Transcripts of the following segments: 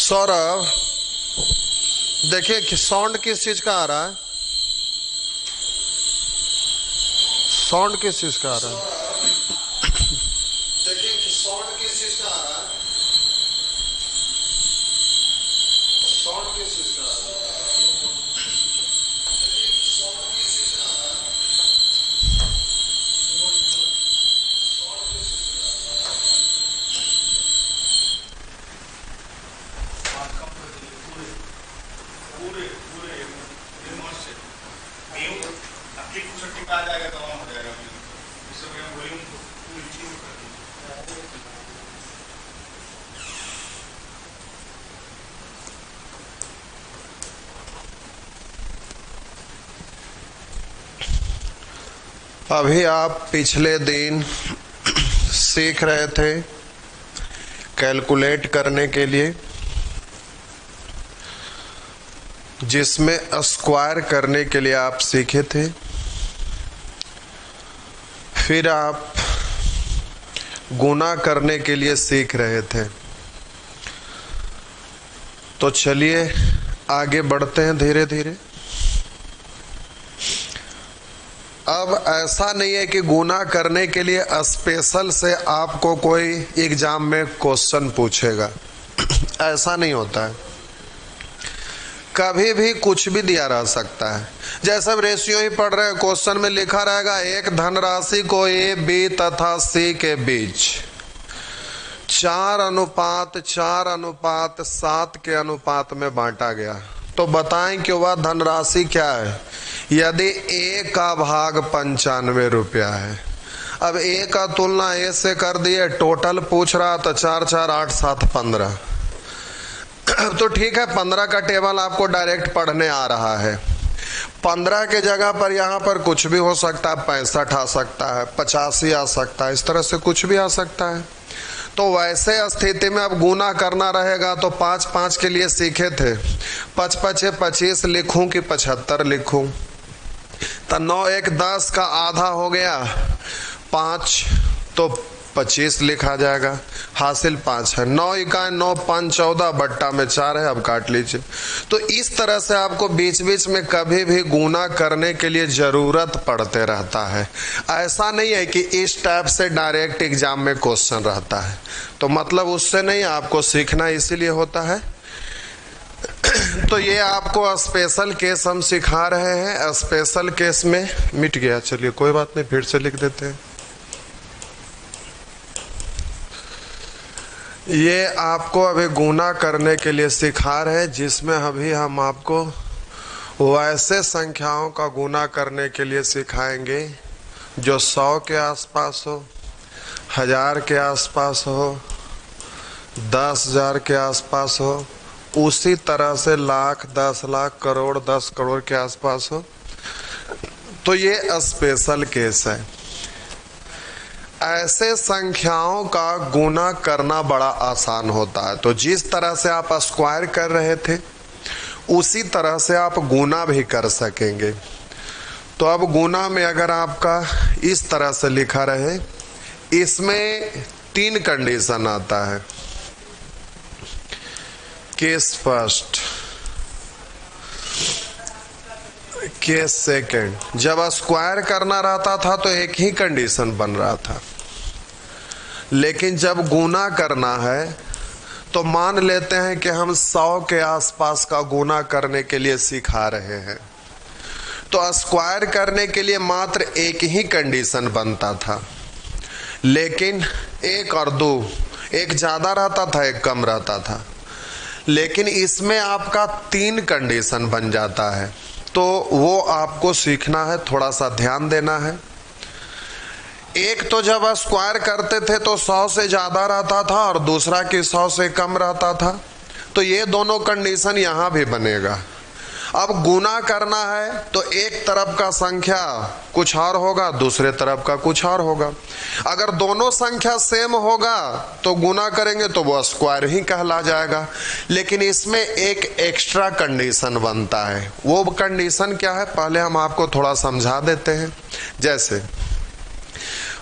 सौरभ, देखिए कि साउंड किस चीज का आ रहा है? साउंड किस चीज का आ रहा है? देखिए कि साउंड किस चीज का आ रहा है? साउंड किस चीज का आ रहा है? अभी आप पिछले दिन सीख रहे थे कैलकुलेट करने के लिए, जिसमें स्क्वायर करने के लिए आप सीखे थे। फिर आप गुना करने के लिए सीख रहे थे। तो चलिए आगे बढ़ते हैं धीरे धीरे। अब ऐसा नहीं है कि गुना करने के लिए स्पेशल से आपको कोई एग्जाम में क्वेश्चन पूछेगा। ऐसा नहीं होता है, कभी भी कुछ भी दिया रह सकता है। जैसे अब रेशियो ही पढ़ रहे हैं, क्वेश्चन में लिखा रहेगा एक धनराशि को ए बी तथा सी के बीच 4:7 के अनुपात में बांटा गया। तो बताएं कि वह धनराशि क्या है। यदि ए का भाग 95 रुपया है, अब ए का तुलना ए से कर दिए, टोटल पूछ रहा तो 4 4 8 7 15। तो ठीक है, 15 का टेबल आपको डायरेक्ट पढ़ने आ रहा है। 15 के जगह पर यहाँ पर कुछ भी हो सकता है, 65 आ सकता है, 85 आ सकता है, इस तरह से कुछ भी आ सकता है। तो वैसे स्थिति में अब गुना करना रहेगा तो 5 5 के लिए सीखे थे। 5 5 25 लिखूं कि 75 लिखूं? तो 9 1 10 का आधा हो गया 5, तो 25 लिखा जाएगा। हासिल 5 है। 9 इकाई 9 5 14 बट्टा में 4 है। अब काट लीजिए। तो इस तरह से आपको बीच बीच में कभी भी गुना करने के लिए जरूरत पड़ते रहता है। ऐसा नहीं है कि इस टाइप से डायरेक्ट एग्जाम में क्वेश्चन रहता है। तो मतलब उससे नहीं, आपको सीखना इसीलिए होता है। तो ये आपको स्पेशल केस हम सिखा रहे हैं। स्पेशल केस में मिट गया, चलिए कोई बात नहीं, फिर से लिख देते हैं। ये आपको अभी गुना करने के लिए सिखा रहे हैं, जिसमें अभी हम आपको वैसे संख्याओं का गुना करने के लिए सिखाएंगे जो 100 के आसपास हो, 1000 के आसपास हो, 10,000 के आसपास हो, उसी तरह से लाख, 10 लाख, करोड़, 10 करोड़ के आसपास हो। तो ये स्पेशल केस है। ऐसे संख्याओं का गुना करना बड़ा आसान होता है। तो जिस तरह से आप स्क्वायर कर रहे थे उसी तरह से आप गुना भी कर सकेंगे। तो अब गुना में अगर आपका इस तरह से लिखा रहे, इसमें 3 कंडीशन आता है। Case first, case second. जब स्क्वायर करना रहता था तो एक ही कंडीशन बन रहा था, लेकिन जब गुना करना है तो मान लेते हैं कि हम 100 के आसपास का गुना करने के लिए सिखा रहे हैं। तो स्क्वायर करने के लिए मात्र एक ही कंडीशन बनता था, लेकिन 1 और 2, एक ज्यादा रहता था, एक कम रहता था। लेकिन इसमें आपका 3 कंडीशन बन जाता है। तो वो आपको सीखना है, थोड़ा सा ध्यान देना है। एक तो जब स्क्वायर करते थे तो 100 से ज्यादा रहता था और दूसरा कि 100 से कम रहता था। तो ये दोनों कंडीशन यहां भी बनेगा। अब गुना करना है तो एक तरफ का संख्या कुछ और होगा, दूसरे तरफ का कुछ और होगा। अगर दोनों संख्या सेम होगा तो गुना करेंगे तो वो स्क्वायर ही कहला जाएगा। लेकिन इसमें एक एक्स्ट्रा कंडीशन बनता है। वो कंडीशन क्या है, पहले हम आपको थोड़ा समझा देते हैं। जैसे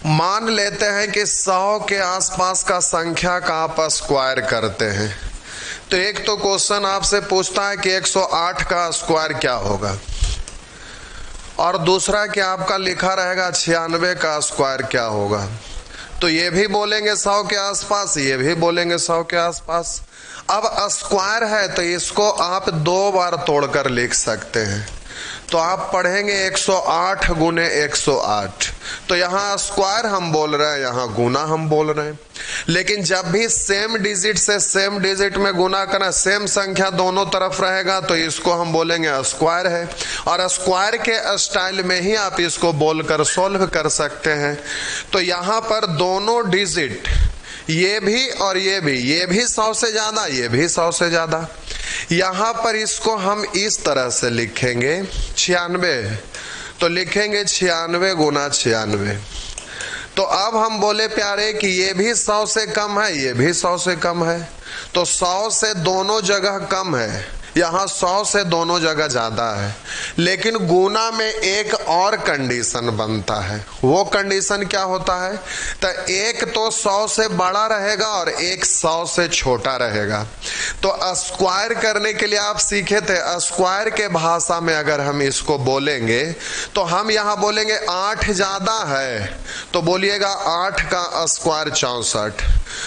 मान लेते हैं कि 100 के आसपास का संख्या का आप स्क्वायर करते हैं, तो एक तो क्वेश्चन आपसे पूछता है कि 108 का स्क्वायर क्या होगा, और दूसरा कि आपका लिखा रहेगा 96 का स्क्वायर क्या होगा। तो ये भी बोलेंगे 100 के आसपास, ये भी बोलेंगे 100 के आसपास। अब स्क्वायर है तो इसको आप 2 बार तोड़कर लिख सकते हैं। तो आप पढ़ेंगे 108 गुने 108, तो यहाँ स्क्वायर हम बोल रहे हैं, यहाँ गुना हम बोल रहे हैं। लेकिन जब भी सेम डिजिट से सेम डिजिट में गुना करना, सेम संख्या दोनों तरफ रहेगा, तो इसको हम बोलेंगे स्क्वायर है। और स्क्वायर के स्टाइल में ही आप इसको बोलकर सॉल्व कर सकते हैं। तो यहाँ पर दोनों डिजिट, ये भी और ये भी 100 से ज्यादा, ये भी 100 से ज्यादा। यहां पर इसको हम इस तरह से लिखेंगे 96, तो लिखेंगे 96 गुना 96। तो अब हम बोले प्यारे कि ये भी 100 से कम है, ये भी 100 से कम है, तो 100 से दोनों जगह कम है, यहाँ 100 से दोनों जगह ज्यादा है। लेकिन गुना में एक और कंडीशन बनता है। वो कंडीशन क्या होता है, तो एक तो 100 से बड़ा रहेगा और एक 100 से छोटा रहेगा। तो स्क्वायर करने के लिए आप सीखे थे, स्क्वायर के भाषा में अगर हम इसको बोलेंगे तो हम यहाँ बोलेंगे 8 ज्यादा है, तो बोलिएगा 8 का स्क्वायर 64।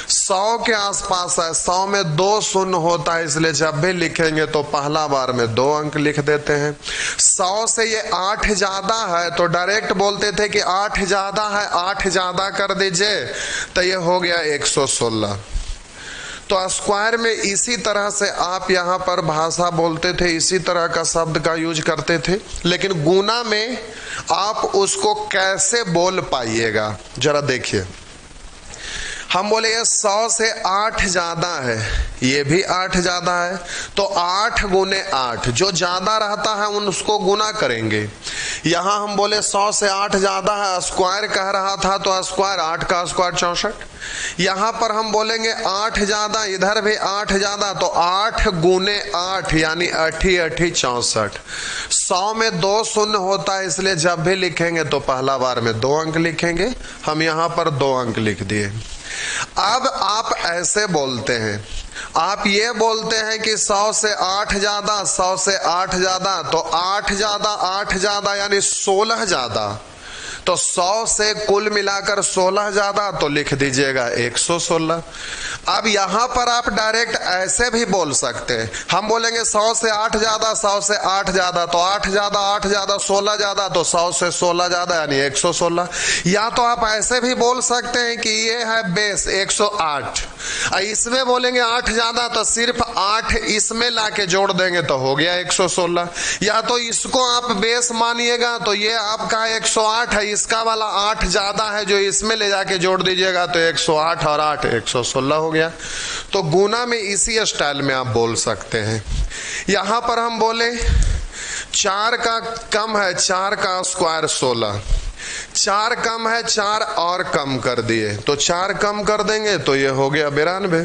100 के आसपास है, 100 में 2 शून्य होता है, इसलिए जब भी लिखेंगे तो पहला बार में 2 अंक लिख देते हैं। 100 से ये 8 ज्यादा है, तो डायरेक्ट बोलते थे कि 8 ज्यादा है, 8 ज्यादा कर दीजिए, तो ये हो गया 116। तो स्क्वायर में इसी तरह से आप यहाँ पर भाषा बोलते थे, इसी तरह का शब्द का यूज करते थे। लेकिन गुना में आप उसको कैसे बोल पाइएगा, जरा देखिए। हम बोले ये 100 से 8 ज्यादा है, ये भी 8 ज्यादा है, तो 8 गुने 8, जो ज्यादा रहता है उसको गुना करेंगे। यहां हम बोले 100 से 8 ज्यादा है, स्क्वायर कह रहा था, तो स्क्वायर 8 का स्क्वायर 64। यहां पर हम बोलेंगे 8 ज्यादा, इधर भी 8 ज्यादा, तो 8 गुने 8 यानी 8 8 64। 100 में 2 शून्य होता है, इसलिए जब भी लिखेंगे तो पहला बार में 2 अंक लिखेंगे। हम यहां पर 2 अंक लिख दिए। अब आप ऐसे बोलते हैं, आप ये बोलते हैं कि 100 से 8 ज्यादा, 100 से 8 ज्यादा, तो 8 ज्यादा 8 ज्यादा यानी 16 ज्यादा, तो 100 से कुल मिलाकर 16 ज्यादा, तो लिख दीजिएगा 116। अब यहां पर आप डायरेक्ट ऐसे भी बोल सकते हैं, हम बोलेंगे 100 से 8 ज्यादा, 100 से 8 ज्यादा, तो 8 ज्यादा 8 ज्यादा 16 ज्यादा, तो 100 से 16 ज्यादा यानी 116। या तो आप ऐसे भी बोल सकते हैं कि ये है बेस 108, इसमें बोलेंगे 8 ज्यादा, तो सिर्फ 8 इसमें लाके जोड़ देंगे तो हो गया 116। या तो इसको आप बेस मानिएगा, तो ये आपका 108 है, इसका वाला 8 ज्यादा है, जो इसमें ले जाके जोड़ दीजिएगा तो 108 और 8 116 हो गया। तो गुना में इसी स्टाइल में आप बोल सकते हैं। यहां पर हम बोले 4 का कम है, 4 का स्क्वायर 16, 4 कम है, 4 और कम कर दिए, तो 4 कम कर देंगे तो ये हो गया 92।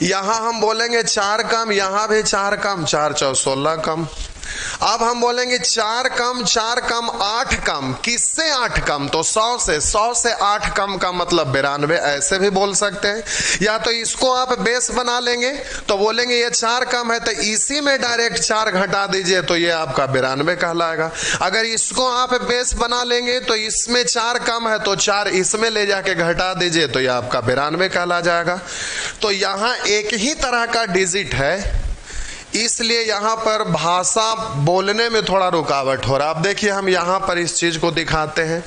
यहां हम बोलेंगे 4 कम, यहां भी 4 कम, 4 4 16 कम। अब हम बोलेंगे 4 कम 4 कम 8 कम, किससे 8 कम, तो 100 से 8 कम का मतलब 92, ऐसे भी बोल सकते हैं। या तो इसको आप बेस बना लेंगे, तो बोलेंगे ये 4 कम है, तो इसी में डायरेक्ट 4 घटा दीजिए, तो ये आपका 92 कहलाएगा। अगर इसको आप बेस बना लेंगे, तो इसमें 4 कम है, तो 4 इसमें ले जाके घटा दीजिए, तो ये आपका 92 कहला जाएगा। तो यहां एक ही तरह का डिजिट है, इसलिए यहां पर भाषा बोलने में थोड़ा रुकावट हो रहा है। अब देखिए हम यहां पर इस चीज को दिखाते हैं,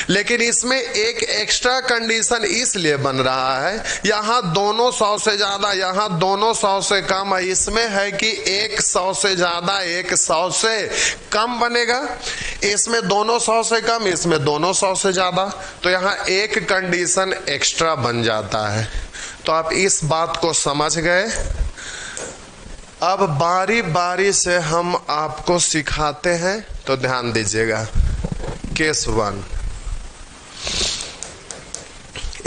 लेकिन इसमें एक एक्स्ट्रा कंडीशन इसलिए बन रहा है, यहां दोनों 100 से ज्यादा, यहां दोनों 100 से कम है। इसमें है कि एक 100 से ज्यादा, एक 100 से कम बनेगा, इसमें दोनों 100 से कम, इसमें दोनों 100 से ज्यादा, तो यहां एक कंडीशन एक्स्ट्रा बन जाता है। तो आप इस बात को समझ गए। अब बारी बारी से हम आपको सिखाते हैं, तो ध्यान दीजिएगा। केस 1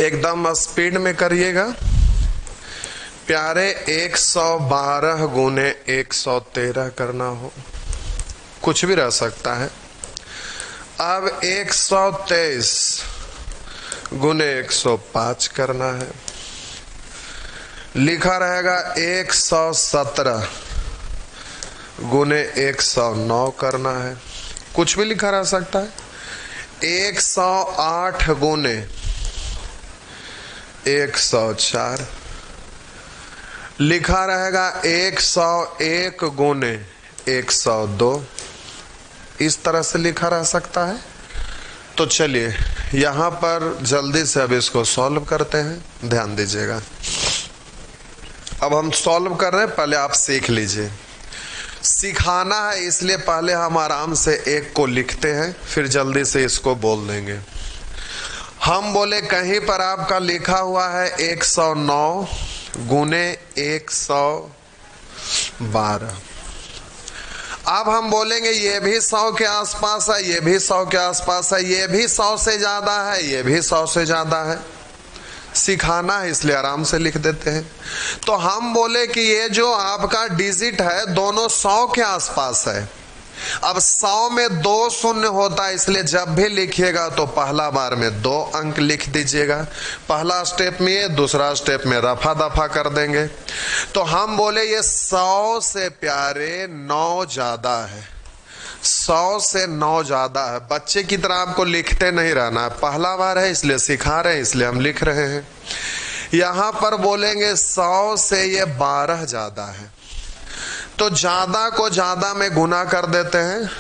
एकदम स्पीड में करिएगा प्यारे। 112 गुने 113 करना हो, कुछ भी रह सकता है। अब 123 गुने 105 करना है। लिखा रहेगा 117 गुने 109 करना है, कुछ भी लिखा रह सकता है। 108 गुने 104 लिखा रहेगा 101 गुने 102, इस तरह से लिखा रह सकता है। तो चलिए यहां पर जल्दी से अब इसको सॉल्व करते हैं, ध्यान दीजिएगा। अब हम सॉल्व कर रहे हैं, पहले आप सीख लीजिए। सिखाना है इसलिए पहले हम आराम से एक को लिखते हैं, फिर जल्दी से इसको बोल देंगे। हम बोले कहीं पर आपका लिखा हुआ है 109 गुने 112। अब हम बोलेंगे ये भी 100 के आसपास है, ये भी 100 के आसपास है, ये भी 100 से ज्यादा है, ये भी 100 से ज्यादा है। सिखाना है इसलिए आराम से लिख देते हैं। तो हम बोले कि ये जो आपका डिजिट है दोनों 100 के आसपास है। अब 100 में 2 शून्य होता है, इसलिए जब भी लिखिएगा तो पहला बार में 2 अंक लिख दीजिएगा। पहला स्टेप में ये, दूसरा स्टेप में रफा दफा कर देंगे। तो हम बोले ये 100 से प्यारे 9 ज्यादा है, 100 से 9 ज्यादा है। बच्चे की तरह आपको लिखते नहीं रहना है, पहला बार है इसलिए सिखा रहे हैं, इसलिए हम लिख रहे हैं। यहां पर बोलेंगे 100 से ये 12 ज्यादा है, तो ज्यादा को ज्यादा में गुना कर देते हैं।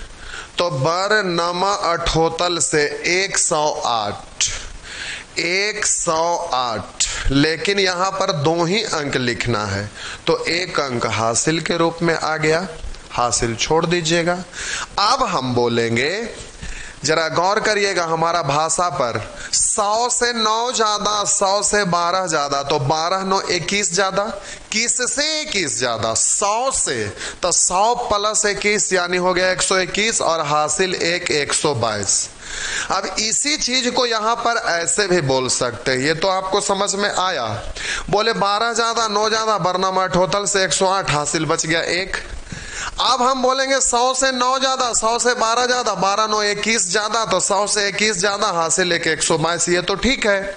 तो बर नमा अठोतल से 108, 108। लेकिन यहां पर 2 ही अंक लिखना है, तो 1 अंक हासिल के रूप में आ गया, हासिल छोड़ दीजिएगा। अब हम बोलेंगे, जरा गौर करिएगा हमारा भाषा पर, 100 से 9 ज्यादा, 100 से 12 ज्यादा, तो 12 9 21 ज्यादा, किस से 21 ज्यादा, 100 से। तो 100 प्लस 21 यानी हो गया 121 और हासिल 122। अब इसी चीज को यहां पर ऐसे भी बोल सकते हैं, ये तो आपको समझ में आया। बोले 12 ज्यादा 9 ज्यादा, बरनामा ठोतल से 108, हासिल बच गया 1। अब हम बोलेंगे 100 से 9 ज्यादा, 100 से 12 ज्यादा, 12 9 21 ज्यादा, तो 100 से 21 ज्यादा, हासिल 122। ये तो ठीक है।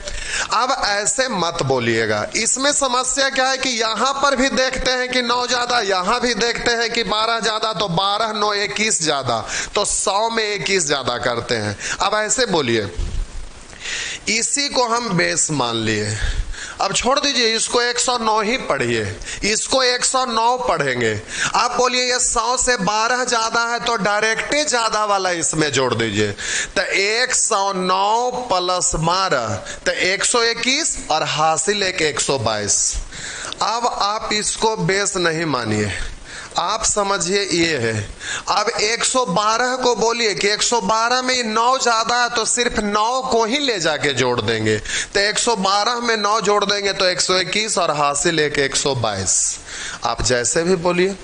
अब ऐसे मत बोलिएगा, इसमें समस्या क्या है कि यहां पर भी देखते हैं कि 9 ज्यादा, यहां भी देखते हैं कि 12 ज्यादा, तो 12 9 21 ज्यादा, तो 100 में 21 ज्यादा करते हैं। अब ऐसे बोलिए, इसी को हम बेस मान लिए। अब छोड़ दीजिए, इसको 109 ही पढ़िए, इसको 109 पढ़ेंगे। आप बोलिए ये 100 से 12 ज्यादा है, तो डायरेक्ट ज्यादा वाला इसमें जोड़ दीजिए। तो 109 प्लस 12 तो 121 और हासिल 122। अब आप इसको बेस नहीं मानिए, आप समझिए ये है। अब 112 को बोलिए कि 112 में 9 ज्यादा है, तो सिर्फ 9 को ही ले जाके जोड़ देंगे। तो 112 में 9 जोड़ देंगे तो 121 और हासिल 122। आप जैसे भी बोलिए,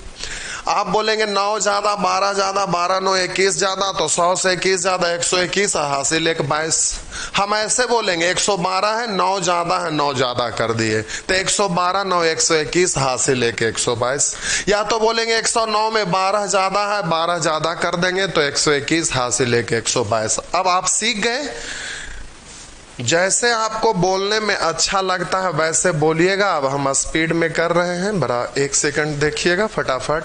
आप बोलेंगे 9 ज्यादा 12 ज्यादा, 12 9 21 ज्यादा, तो 100 से 21 ज्यादा 121 और हासिल 122। हम ऐसे बोलेंगे 112 है 9 ज्यादा है, 9 ज्यादा कर दिए, तो 112 9 121 हासिल 122। या तो बोलेंगे 109 में 12 ज्यादा है, 12 ज्यादा कर देंगे तो 121 हासिल 122। अब आप सीख गए, जैसे आपको बोलने में अच्छा लगता है वैसे बोलिएगा। अब हम स्पीड में कर रहे हैं, बड़ा 1 सेकंड देखिएगा फटाफट।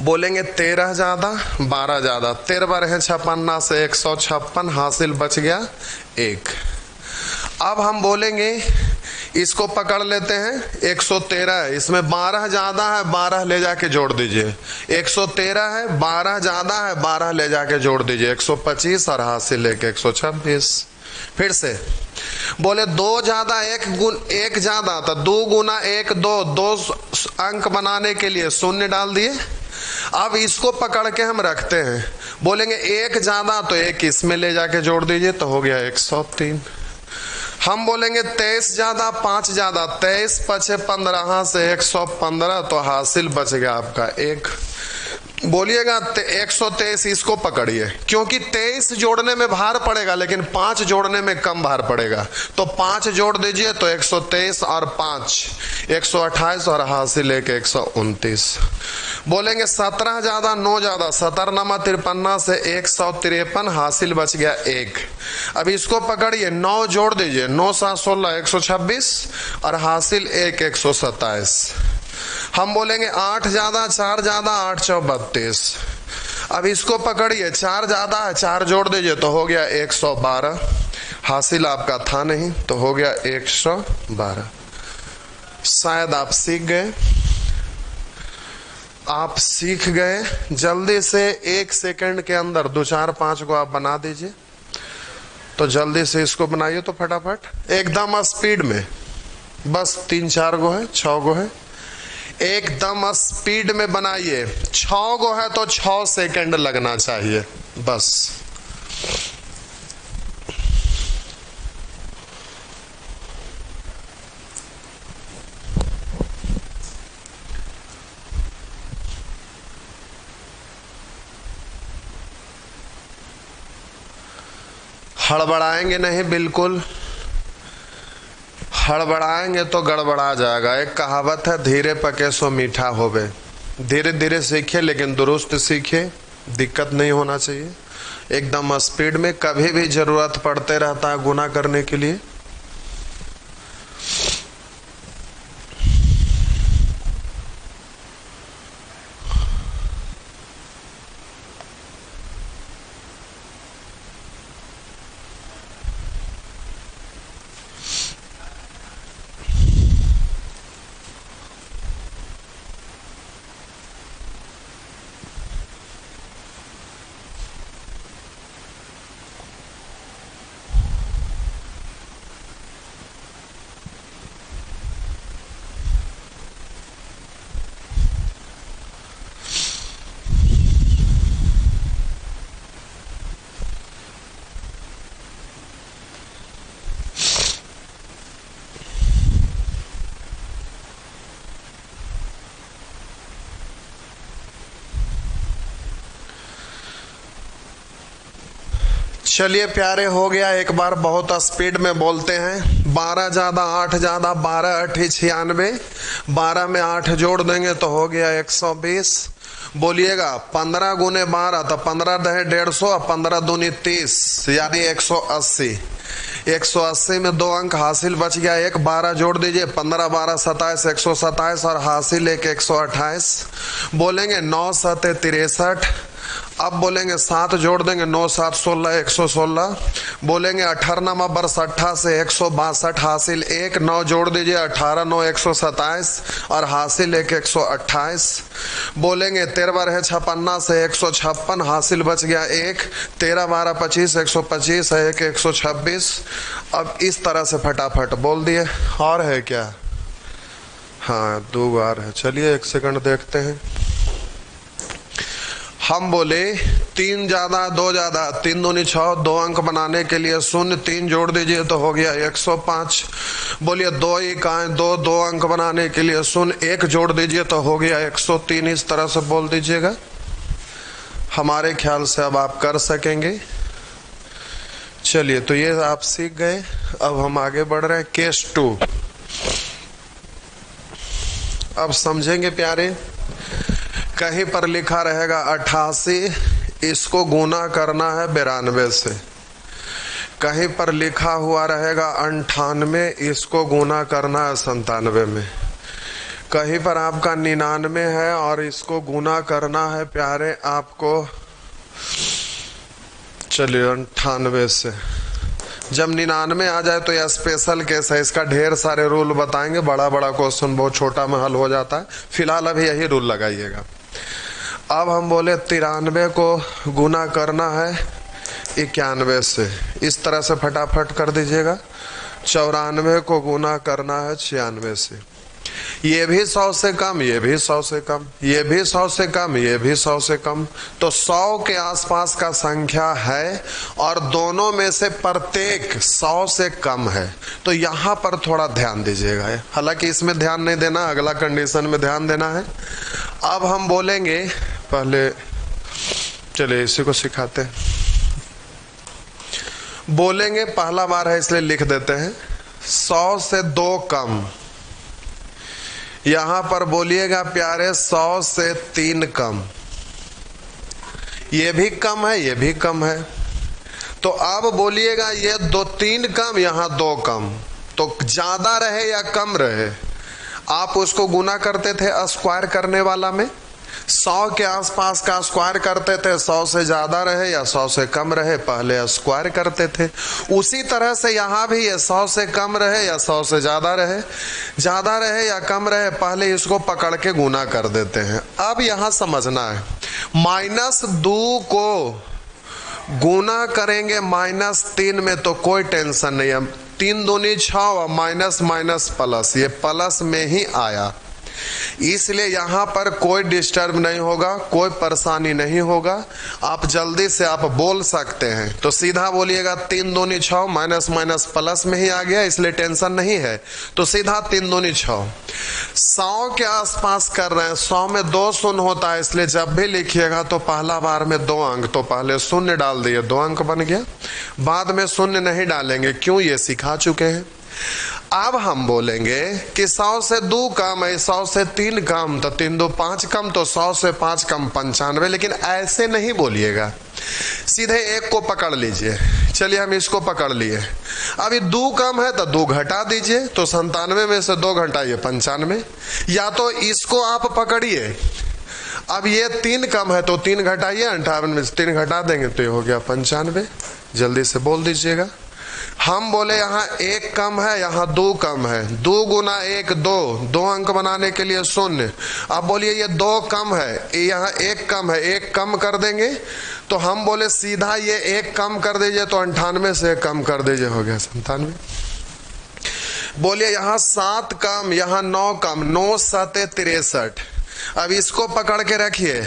बोलेंगे 13 ज्यादा 12 ज्यादा, 13 रहे 56 से 156, हासिल बच गया 1। अब हम बोलेंगे, इसको पकड़ लेते हैं, 113 है, इसमें 12 ज्यादा है, 12 ले जाके जोड़ दीजिए। 113 है, 12 ज्यादा है, 12 ले जाके जोड़ दीजिए, 125 और हासिल 126। फिर से बोले 2 ज्यादा 1 ज्यादा, तो 2 गुना 1 2 अंक बनाने के लिए शून्य डाल दिए। अब इसको पकड़ के हम रखते हैं, बोलेंगे 1 ज्यादा, तो 1 इसमें ले जाके जोड़ दीजिए, तो हो गया 103। हम बोलेंगे 23 ज्यादा 5 ज्यादा, 23 5 15 से 115, तो हासिल बच गया आपका 1। बोलिएगा 123, इसको पकड़िए, क्योंकि 23 जोड़ने में भार पड़ेगा लेकिन 5 जोड़ने में कम भार पड़ेगा। तो 5 जोड़ दीजिए तो 123 और 5 128 और हासिल 129। बोलेंगे 17 ज्यादा 9 ज्यादा, 17 नमा 53 से 153, हासिल बच गया 1। अब इसको पकड़िए, 9 जोड़ दीजिए, 9 7 16 126 और हासिल 127। हम बोलेंगे 8 ज्यादा 4 ज्यादा 8 4 32। अब इसको पकड़िए, 4 ज्यादा है, 4 जोड़ दीजिए तो हो गया 112, हासिल आपका था नहीं तो हो गया 112। शायद आप सीख गए, आप सीख गए। जल्दी से 1 सेकंड के अंदर 2 4 5 को आप बना दीजिए। तो जल्दी से इसको बनाइए तो फटाफट एकदम स्पीड में, बस 3 4 गो है, 6 गो है, एकदम स्पीड में बनाइए। 6 गो है तो 6 सेकंड लगना चाहिए बस। हड़बड़ाएंगे नहीं, बिल्कुल हड़बड़ाएंगे तो गड़बड़ा जाएगा। एक कहावत है, धीरे पके सो मीठा होवे। धीरे धीरे सीखे लेकिन दुरुस्त सीखे, दिक्कत नहीं होना चाहिए। एकदम स्पीड में कभी भी जरूरत पड़ते रहता है गुना करने के लिए। चलिए प्यारे, हो गया। एक बार बहुत स्पीड में बोलते हैं। 12 ज्यादा 8 ज्यादा 12 8 96, 12 में 8 जोड़ देंगे तो हो गया 120। बोलिएगा 15 गुने 12 तो 15 दहे 150 और 15 दूनी 30 यानी 180। 180 में 2 अंक, हासिल बच गया 1। 12 जोड़ दीजिए, 15 12 27 127 और हासिल 128। बोलेंगे 9 7 63। अब बोलेंगे 7 जोड़ देंगे, 9 7 16 116। बोलेंगे 18 नमा बरस 18 से 162, हासिल 1। 9 जोड़ दीजिए, 18 9 127 और हासिल 128। बोलेंगे 13 बारह 56 से 156, हासिल बच गया 1। 13 12 25 125 है 126। अब इस तरह से फटाफट बोल दिए। और है क्या? हाँ 2 बार है। चलिए 1 सेकंड देखते हैं। हम बोले 3 ज्यादा 2 ज्यादा, 3 दूनी 6, 2 अंक बनाने के लिए 0 3 जोड़ दीजिए तो हो गया 105। बोलिए 2 इकाएं 2, 2 अंक बनाने के लिए 0 1 जोड़ दीजिए तो हो गया 103। इस तरह से बोल दीजिएगा। हमारे ख्याल से अब आप कर सकेंगे। चलिए, तो ये आप सीख गए। अब हम आगे बढ़ रहे हैं केस 2। अब समझेंगे प्यारे, कहीं पर लिखा रहेगा 88, इसको गुना करना है 92 से। कहीं पर लिखा हुआ रहेगा 98, इसको गुना करना है 97 में। कहीं पर आपका 99 है और इसको गुना करना है प्यारे आपको, चलिए 98 से। जब 99 आ जाए तो यह स्पेशल केस है, इसका ढेर सारे रूल बताएंगे। बड़ा बड़ा क्वेश्चन बहुत छोटा में हल हो जाता है। फिलहाल अभी यही रूल लगाइएगा। अब हम बोले 93 को गुना करना है 91 से। इस तरह से फटाफट कर दीजिएगा। 94 को गुना करना है 96 से। ये भी 100 से कम, ये भी 100 से कम, ये भी 100 से कम, ये भी 100 से कम। तो 100 के आसपास का संख्या है और दोनों में से प्रत्येक 100 से कम है। तो यहाँ पर थोड़ा ध्यान दीजिएगा। हालांकि इसमें ध्यान नहीं देना, अगला कंडीशन में ध्यान देना है। अब हम बोलेंगे पहले चलिए इसी को सिखाते हैं। बोलेंगे, पहला बार है इसलिए लिख देते हैं। 100 से 2 कम। यहां पर बोलिएगा प्यारे 100 से 3 कम। ये भी कम है, ये भी कम है। तो अब बोलिएगा ये 2 3 कम, यहां 2 कम। तो ज्यादा रहे या कम रहे, आप उसको गुना करते थे स्क्वायर करने वाला में। 100 के आसपास का स्क्वायर करते थे, 100 से ज्यादा रहे या 100 से कम रहे पहले स्क्वायर करते थे। उसी तरह से यहाँ भी ये 100 से कम रहे या 100 से ज्यादा रहे या कम रहे, पहले इसको पकड़ के गुना कर देते हैं। अब यहाँ समझना है, -2 को गुना करेंगे -3 में तो कोई टेंशन नहीं है। 3 दूनी 6 और माइनस माइनस प्लस, ये प्लस में ही आया, इसलिए यहां पर कोई डिस्टर्ब नहीं होगा, कोई परेशानी नहीं होगा। आप जल्दी से आप बोल सकते हैं। तो सीधा बोलिएगा 3 दूनी 6, माइनस माइनस प्लस में ही आ गया, इसलिए टेंशन नहीं है। तो सीधा 3 दूनी 6। 100 के आसपास कर रहे हैं, 100 में 2 शून्य होता है, इसलिए जब भी लिखिएगा तो पहला बार में 2 अंक, तो पहले शून्य डाल दिए, 2 अंक बन गया। बाद में शून्य नहीं डालेंगे, क्यों, ये सिखा चुके हैं। अब हम बोलेंगे कि 100 से 2 कम है, 100 से 3 कम, तो 3 2 5 कम, तो 100 से 5 कम 95। लेकिन ऐसे नहीं बोलिएगा, सीधे 1 को पकड़ लीजिए। चलिए हम इसको पकड़ लिए। अभी 2 कम है तो 2 घटा दीजिए, तो 97 में से 2 घटाइए 95। या तो इसको आप पकड़िए, अब ये 3 कम है तो 3 घटाइए, 58 में से 3 घटा देंगे तो ये हो गया 95। जल्दी से बोल दीजिएगा। हम बोले यहाँ 1 कम है, यहाँ 2 कम है, 2 गुना 1 2 अंक बनाने के लिए शून्य। अब बोलिए ये 2 कम है, यहाँ 1 कम है, 1 कम कर देंगे, तो हम बोले सीधा ये 1 कम कर दीजिए, तो 98 से 1 कम कर दीजिए, हो गया 97। बोलिए यहाँ 7 कम, यहाँ 9 कम, 9 7 63। अब इसको पकड़ के रखिए।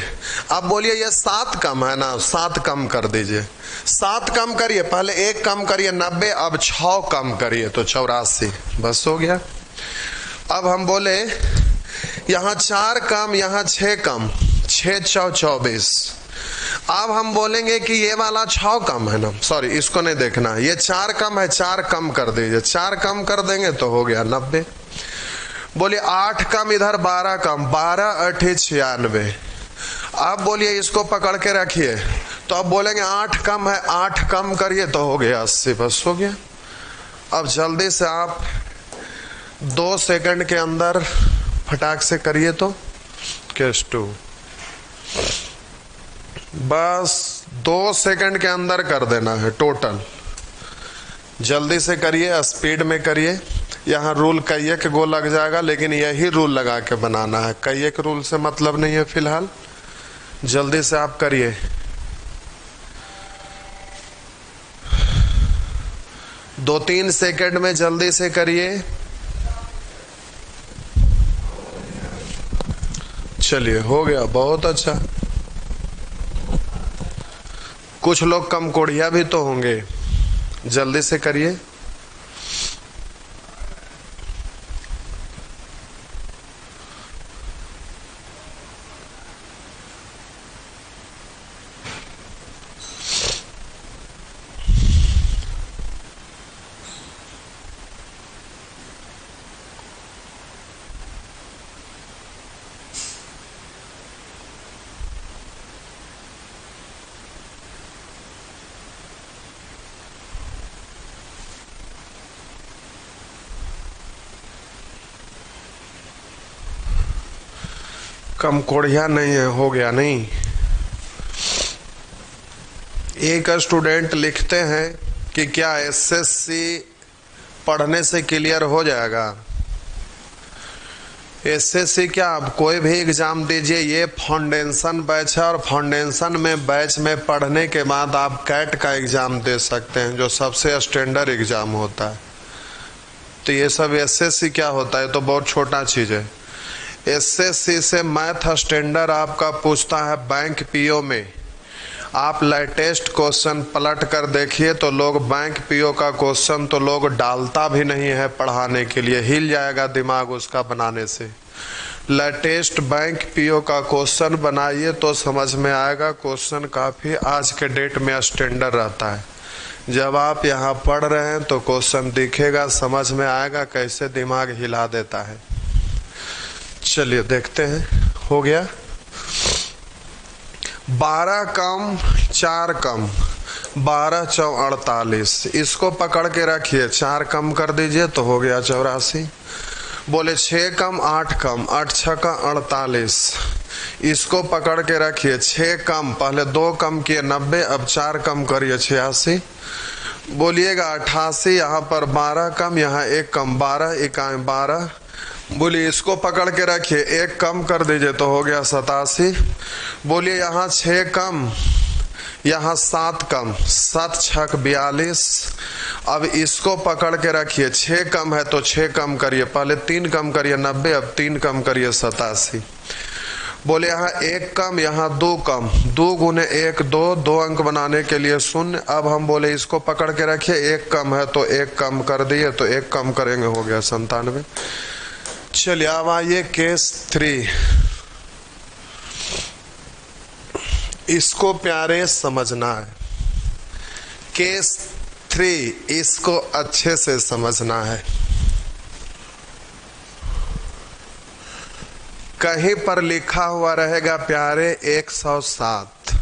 अब बोलिए ये 7 कम है ना, 7 कम कर दीजिए। 7 कम करिए, पहले 1 कम करिए 90, अब 6 कम करिए तो 84, बस हो गया। अब हम बोले यहाँ 4 कम, यहाँ 6 कम, 6 6 24। अब हम बोलेंगे कि ये वाला 6 कम है ना, सॉरी इसको नहीं देखना, ये 4 कम है, 4 कम कर दीजिए, 4 कम कर देंगे तो हो गया 90। बोलिए 8 कम, इधर 12 कम, 12 8 96। अब बोलिए इसको पकड़ के रखिए, तो अब बोलेंगे 8 कम है, 8 कम करिए तो हो गया 80, बस हो गया। अब जल्दी से आप 2 सेकंड के अंदर फटाक से करिए तो केस 2, बस 2 सेकंड के अंदर कर देना है टोटल। जल्दी से करिए, स्पीड में करिए। यहाँ रूल कई एक गो लग जाएगा, लेकिन यही रूल लगा के बनाना है, कई एक रूल से मतलब नहीं है फिलहाल। जल्दी से आप करिए। दो 3 सेकंड में जल्दी से करिए। चलिए हो गया, बहुत अच्छा। कुछ लोग कम कोढ़िया भी तो होंगे, जल्दी से करिए। कम कोढ़िया नहीं है, हो गया नहीं। एक स्टूडेंट लिखते हैं कि क्या एसएससी पढ़ने से क्लियर हो जाएगा। एसएससी क्या, आप कोई भी एग्जाम दीजिए, ये फाउंडेशन बैच है, और फाउंडेशन में बैच में पढ़ने के बाद आप कैट का एग्जाम दे सकते हैं, जो सबसे स्टैंडर्ड एग्जाम होता है। तो ये सब एसएससी क्या होता है, तो बहुत छोटा चीज है। एसएससी से मैथ स्टैंडर्ड आपका पूछता है बैंक पीओ में। आप लेटेस्ट क्वेश्चन पलट कर देखिए तो लोग बैंक पीओ का क्वेश्चन तो लोग डालता भी नहीं है पढ़ाने के लिए, हिल जाएगा दिमाग उसका बनाने से। लेटेस्ट बैंक पीओ का क्वेश्चन बनाइए तो समझ में आएगा। क्वेश्चन काफ़ी आज के डेट में स्टैंडर्ड रहता है। जब आप यहाँ पढ़ रहे हैं तो क्वेश्चन दिखेगा, समझ में आएगा कैसे दिमाग हिला देता है। चलिए देखते हैं। हो गया 12 कम 4 कम 12 चौ 48। इसको पकड़ के रखिए, 4 कम कर दीजिए तो हो गया 84। बोले 6 कम 8 कम 8 6 का 48। इसको पकड़ के रखिए, 6 कम, पहले 2 कम किए 90, अब 4 कम करिए 86। बोलिएगा 88। यहाँ पर 12 कम, यहाँ 1 कम 12 इकाई 12। बोलिए इसको पकड़ के रखिए, 1 कम कर दीजिए तो हो गया 87। बोलिए यहाँ 6 कम, यहाँ 7 कम 7 6 42। अब इसको पकड़ के रखिए, 6 कम है तो 6 कम करिए, पहले 3 कम करिए 90, अब 3 कम करिए 87। बोले यहाँ 1 कम, यहाँ 2 कम, 2 गुने 1 2, 2 अंक बनाने के लिए 0। अब हम बोले इसको पकड़ के रखिए, 1 कम है तो 1 कम कर दिए तो 1 कम करेंगे हो गया 97। चलिए अब आइए केस 3। इसको प्यारे समझना है। केस 3 इसको अच्छे से समझना है। कहीं पर लिखा हुआ रहेगा प्यारे 107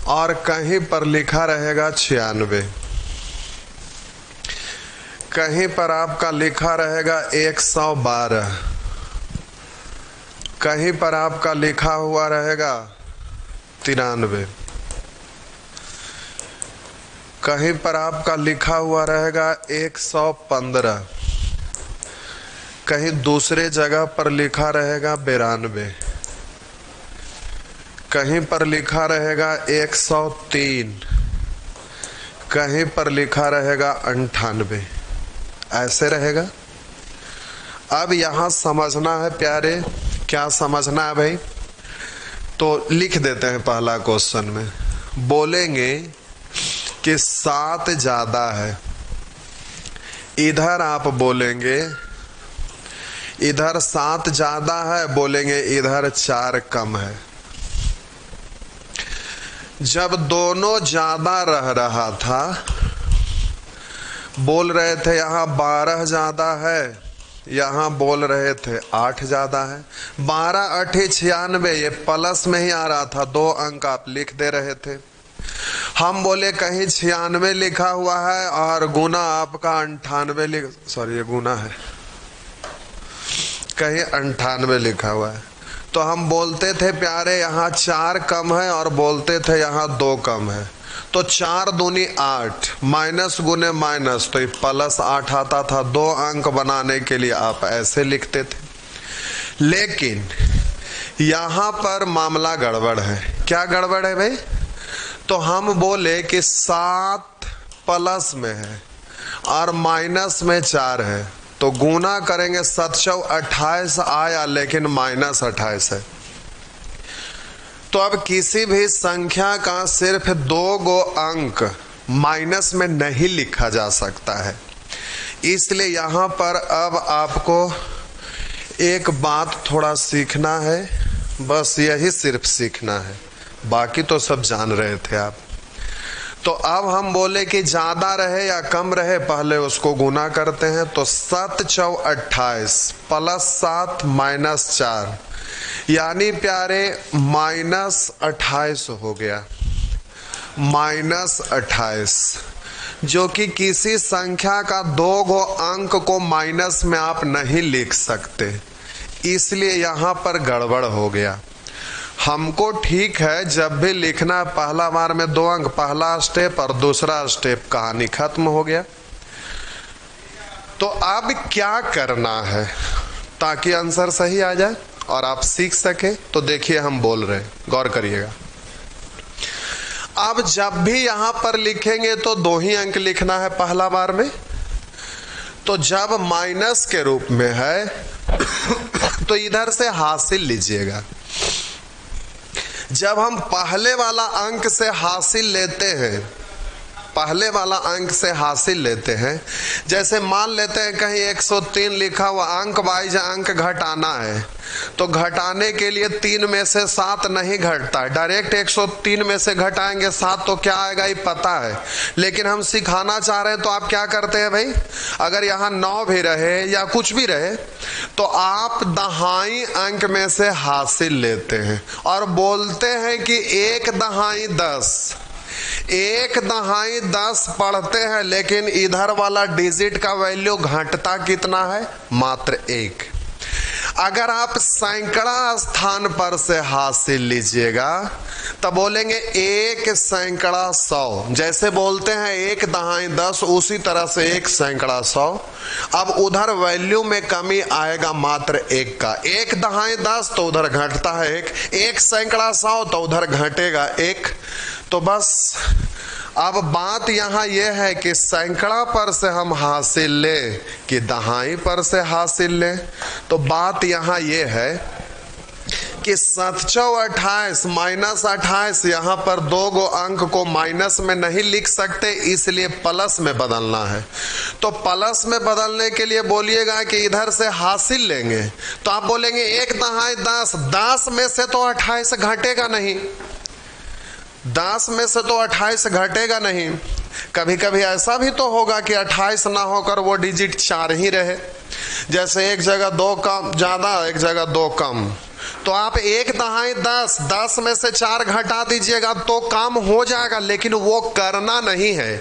और कहीं पर लिखा रहेगा 96। कहीं पर आपका लिखा रहेगा 112, कहीं पर आपका लिखा हुआ रहेगा 93, कहीं पर आपका लिखा हुआ रहेगा 115, कहीं दूसरे जगह पर लिखा रहेगा 92, कहीं पर लिखा रहेगा 103, कहीं पर लिखा रहेगा 98। ऐसे रहेगा। अब यहाँ समझना है प्यारे, क्या समझना है भाई? तो लिख देते हैं पहला क्वेश्चन में। बोलेंगे कि 7 ज़्यादा है, इधर आप बोलेंगे इधर 7 ज़्यादा है, बोलेंगे इधर 4 कम है। जब दोनों ज़्यादा रह रहा था, बोल रहे थे यहाँ 12 ज़्यादा है, यहाँ बोल रहे थे 8 ज़्यादा है। 12 8 96, ये प्लस में ही आ रहा था, 2 अंक आप लिख दे रहे थे। हम बोले कहीं 96 लिखा हुआ है और गुना आपका 98 सॉरी ये गुना है, कहीं 98 लिखा हुआ है। तो हम बोलते थे प्यारे यहाँ 4 कम है और बोलते थे यहाँ 2 कम है। तो 4 दूनी 8, माइनस गुने माइनस तो ये प्लस 8 आता था। 2 अंक बनाने के लिए आप ऐसे लिखते थे। लेकिन यहाँ पर मामला गड़बड़ है। क्या गड़बड़ है भाई? तो हम बोले कि 7 प्लस में है और माइनस में 4 है, तो गुना करेंगे 7 चौ 28 आया, लेकिन माइनस 28 है। तो अब किसी भी संख्या का सिर्फ 2 गो अंक माइनस में नहीं लिखा जा सकता है। इसलिए यहाँ पर अब आपको एक बात थोड़ा सीखना है, बस यही सिर्फ सीखना है, बाकी तो सब जान रहे थे आप। तो अब हम बोले कि ज़्यादा रहे या कम रहे, पहले उसको गुना करते हैं। तो 7 चौ 28 प्लस 7 माइनस 4, यानी प्यारे माइनस 28 हो गया। माइनस 28, जो कि किसी संख्या का 2 गो अंक को माइनस में आप नहीं लिख सकते, इसलिए यहाँ पर गड़बड़ हो गया। हमको ठीक है, जब भी लिखना पहला बार में 2 अंक, पहला स्टेप और दूसरा स्टेप, कहानी खत्म हो गया। तो अब क्या करना है ताकि आंसर सही आ जाए और आप सीख सके? तो देखिए हम बोल रहे हैं, गौर करिएगा। अब जब भी यहां पर लिखेंगे तो 2 ही अंक लिखना है पहला बार में। तो जब माइनस के रूप में है तो इधर से हासिल लीजिएगा। जब हम पहले वाला अंक से हासिल लेते हैं पहले वाला अंक से हासिल लेते हैं। जैसे मान लेते हैं कहीं 103 लिखा हुआ, अंक वाइज अंक घटाना है, तो घटाने के लिए 3 में से 7 नहीं घटता है, डायरेक्ट 103 में से घटाएंगे 7 तो क्या आएगा ये पता है। लेकिन हम सिखाना चाह रहे हैं तो आप क्या करते हैं भाई, अगर यहाँ 9 भी रहे या कुछ भी रहे तो आप दहाई अंक में से हासिल लेते हैं और बोलते हैं कि 1 दहाई 10, 1 दहाई 10 पढ़ते हैं, लेकिन इधर वाला डिजिट का वैल्यू घटता कितना है, मात्र 1। अगर आप सैकड़ा स्थान पर से हासिल लीजिएगा तब बोलेंगे 1 सैकड़ा 100। जैसे बोलते हैं 1 दहाई 10, उसी तरह से 1 सैकड़ा 100। अब उधर वैल्यू में कमी आएगा मात्र 1 का। 1 दहाई 10 तो उधर घटता है 1, 1 सैकड़ा 100 तो उधर घटेगा 1। तो बस अब बात यहाँ यह है कि सैकड़ा पर से हम हासिल लें कि दहाई पर से हासिल लें। तो बात यहाँ यह है कि 7×28 -28, यहाँ पर 2 गो अंक को माइनस में नहीं लिख सकते, इसलिए प्लस में बदलना है। तो प्लस में बदलने के लिए बोलिएगा कि इधर से हासिल लेंगे, तो आप बोलेंगे 1 दहाई 10, 10 में से तो 28 घटेगा नहीं, 10 में से तो 28 घटेगा नहीं। कभी कभी ऐसा भी तो होगा कि 28 ना होकर वो डिजिट 4 ही रहे, जैसे एक जगह 2 कम ज्यादा, एक जगह 2 कम, तो आप 1 दहाई 10, 10 में से 4 घटा दीजिएगा तो काम हो जाएगा। लेकिन वो करना नहीं है,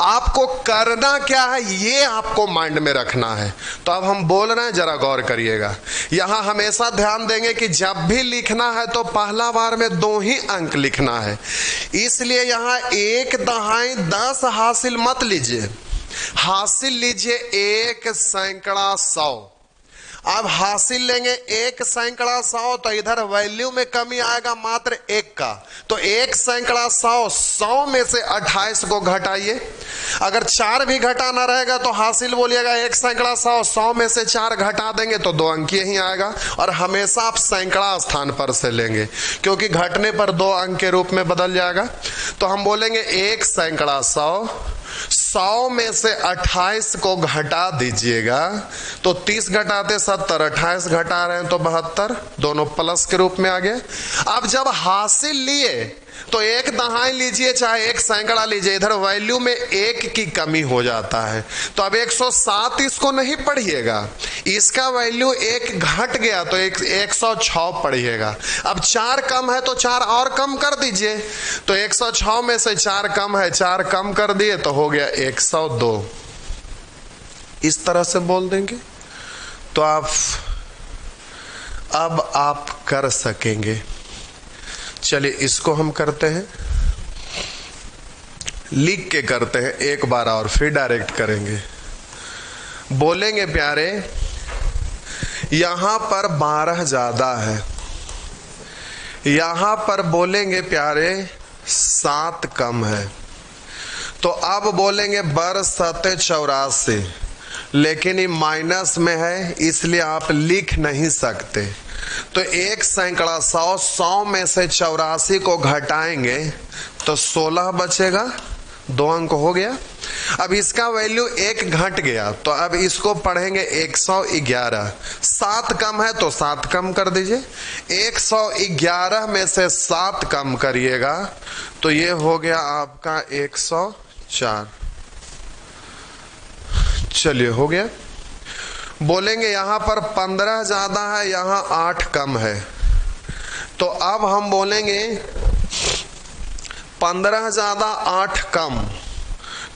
आपको करना क्या है ये आपको माइंड में रखना है। तो अब हम बोल रहे हैं, जरा गौर करिएगा। यहां हमेशा ध्यान देंगे कि जब भी लिखना है तो पहला बार में 2 ही अंक लिखना है, इसलिए यहां 1 दहाई 10 हासिल मत लीजिए, हासिल लीजिए 1 सैकड़ा 100। अब हासिल लेंगे 1 सैकड़ा 100 तो इधर वैल्यू में कमी आएगा मात्र 1 का। तो 1 सैकड़ा 100, 100 में से 28 को घटाइए। अगर 4 भी घटाना रहेगा तो हासिल बोलिएगा 1 सैकड़ा 100, 100 में से 4 घटा देंगे तो 2 अंक ही आएगा। और हमेशा आप सैकड़ा स्थान पर से लेंगे क्योंकि घटने पर 2 अंक के रूप में बदल जाएगा। तो हम बोलेंगे 1 सैकड़ा 100, 100 में से 28 को घटा दीजिएगा तो 30 घटाते 70, 28 घटा रहे हैं तो 72, दोनों प्लस के रूप में आ गए। अब जब हासिल लिए तो 1 दहाई लीजिए चाहे 1 सैकड़ा लीजिए, इधर वैल्यू में 1 की कमी हो जाता है। तो अब 107 इसको नहीं पढ़िएगा, इसका वैल्यू 1 घट गया तो 106 पढ़िएगा। अब 4 कम है तो 4 और कम कर दीजिए, तो 106 में से 4 कम है, 4 कम कर दिए तो हो गया 102। इस तरह से बोल देंगे तो अब आप कर सकेंगे। चलिए इसको हम करते हैं, लिख के करते हैं एक बार और फिर डायरेक्ट करेंगे। बोलेंगे प्यारे यहां पर 12 ज्यादा है, यहां पर बोलेंगे प्यारे 7 कम है। तो अब बोलेंगे बर-7 84, लेकिन ये माइनस में है इसलिए आप लिख नहीं सकते। तो 1 सैकड़ा 100, 100 में से 84 को घटाएंगे तो 16 बचेगा, 2 अंक हो गया। अब इसका वैल्यू 1 घट गया तो अब इसको पढ़ेंगे 111। 7 कम है तो 7 कम कर दीजिए, 111 में से 7 कम करिएगा तो ये हो गया आपका 104। चलिए हो गया। बोलेंगे यहां पर 15 ज्यादा है, यहां 8 कम है, तो अब हम बोलेंगे 15 ज्यादा 8 कम,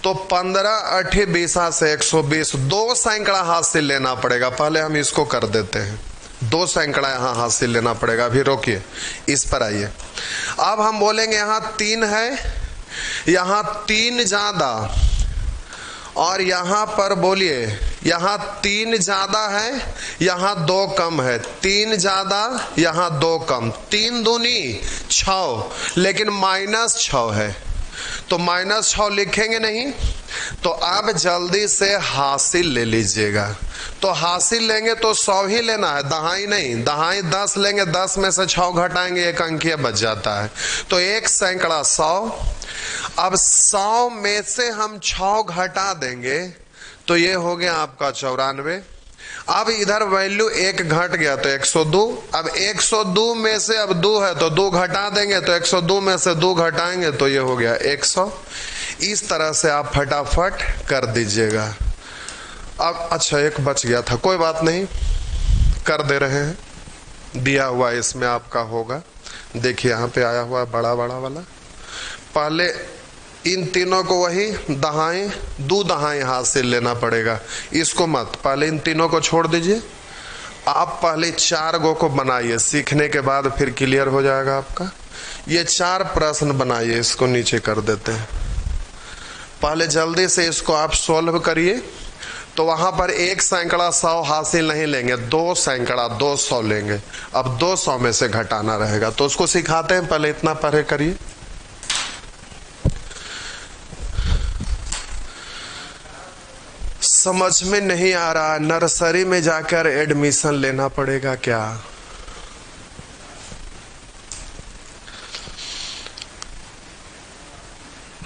तो 15 8 20 से 120, 2 सैकड़ा हासिल लेना पड़ेगा। पहले हम इसको कर देते हैं, 2 सैकड़ा यहां हासिल लेना पड़ेगा। अभी रोकिए, इस पर आइए। अब हम बोलेंगे यहां 3 है, यहां 3 ज्यादा, और यहां पर बोलिए यहां 3 ज्यादा है, यहां 2 कम है, 3 ज्यादा यहां 2 कम, 3 दूनी 6, लेकिन -6 है तो -6 लिखेंगे नहीं। तो अब जल्दी से हासिल ले लीजिएगा। तो हासिल लेंगे तो 100 ही लेना है, दहाई नहीं। दहाई 10 लेंगे, 10 में से 6 घटाएंगे, 1 अंकीय बच जाता है। तो 1 सैकड़ा 100, अब 100 में से हम 6 घटा देंगे तो ये हो गया आपका 94। अब इधर वैल्यू 1 घट गया तो 102। अब 102 में से अब 2 है तो 2 घटा देंगे तो 102 में से 2 घटाएंगे तो ये हो गया 100। इस तरह से आप फटाफट कर दीजिएगा। अब अच्छा एक बच गया था, कोई बात नहीं, कर दे रहे हैं, दिया हुआ इसमें आपका होगा। देखिए यहाँ पे आया हुआ बड़ा बड़ा वाला। पहले इन तीनों को वही दहाएं, दो दहाएं हाथ से लेना पड़ेगा, इसको मत, पहले इन तीनों को छोड़ दीजिए। आप पहले 4 गो को बनाइए, सीखने के बाद फिर क्लियर हो जाएगा आपका। ये 4 प्रश्न बनाइए, इसको नीचे कर देते हैं। पहले जल्दी से इसको आप सॉल्व करिए। तो वहां पर 1 सैकड़ा 100 हासिल नहीं लेंगे, 2 सैकड़ा 200 लेंगे। अब 200 में से घटाना रहेगा, तो उसको सिखाते हैं, पहले इतना पढ़े करिए। समझ में नहीं आ रहा, नर्सरी में जाकर एडमिशन लेना पड़ेगा क्या?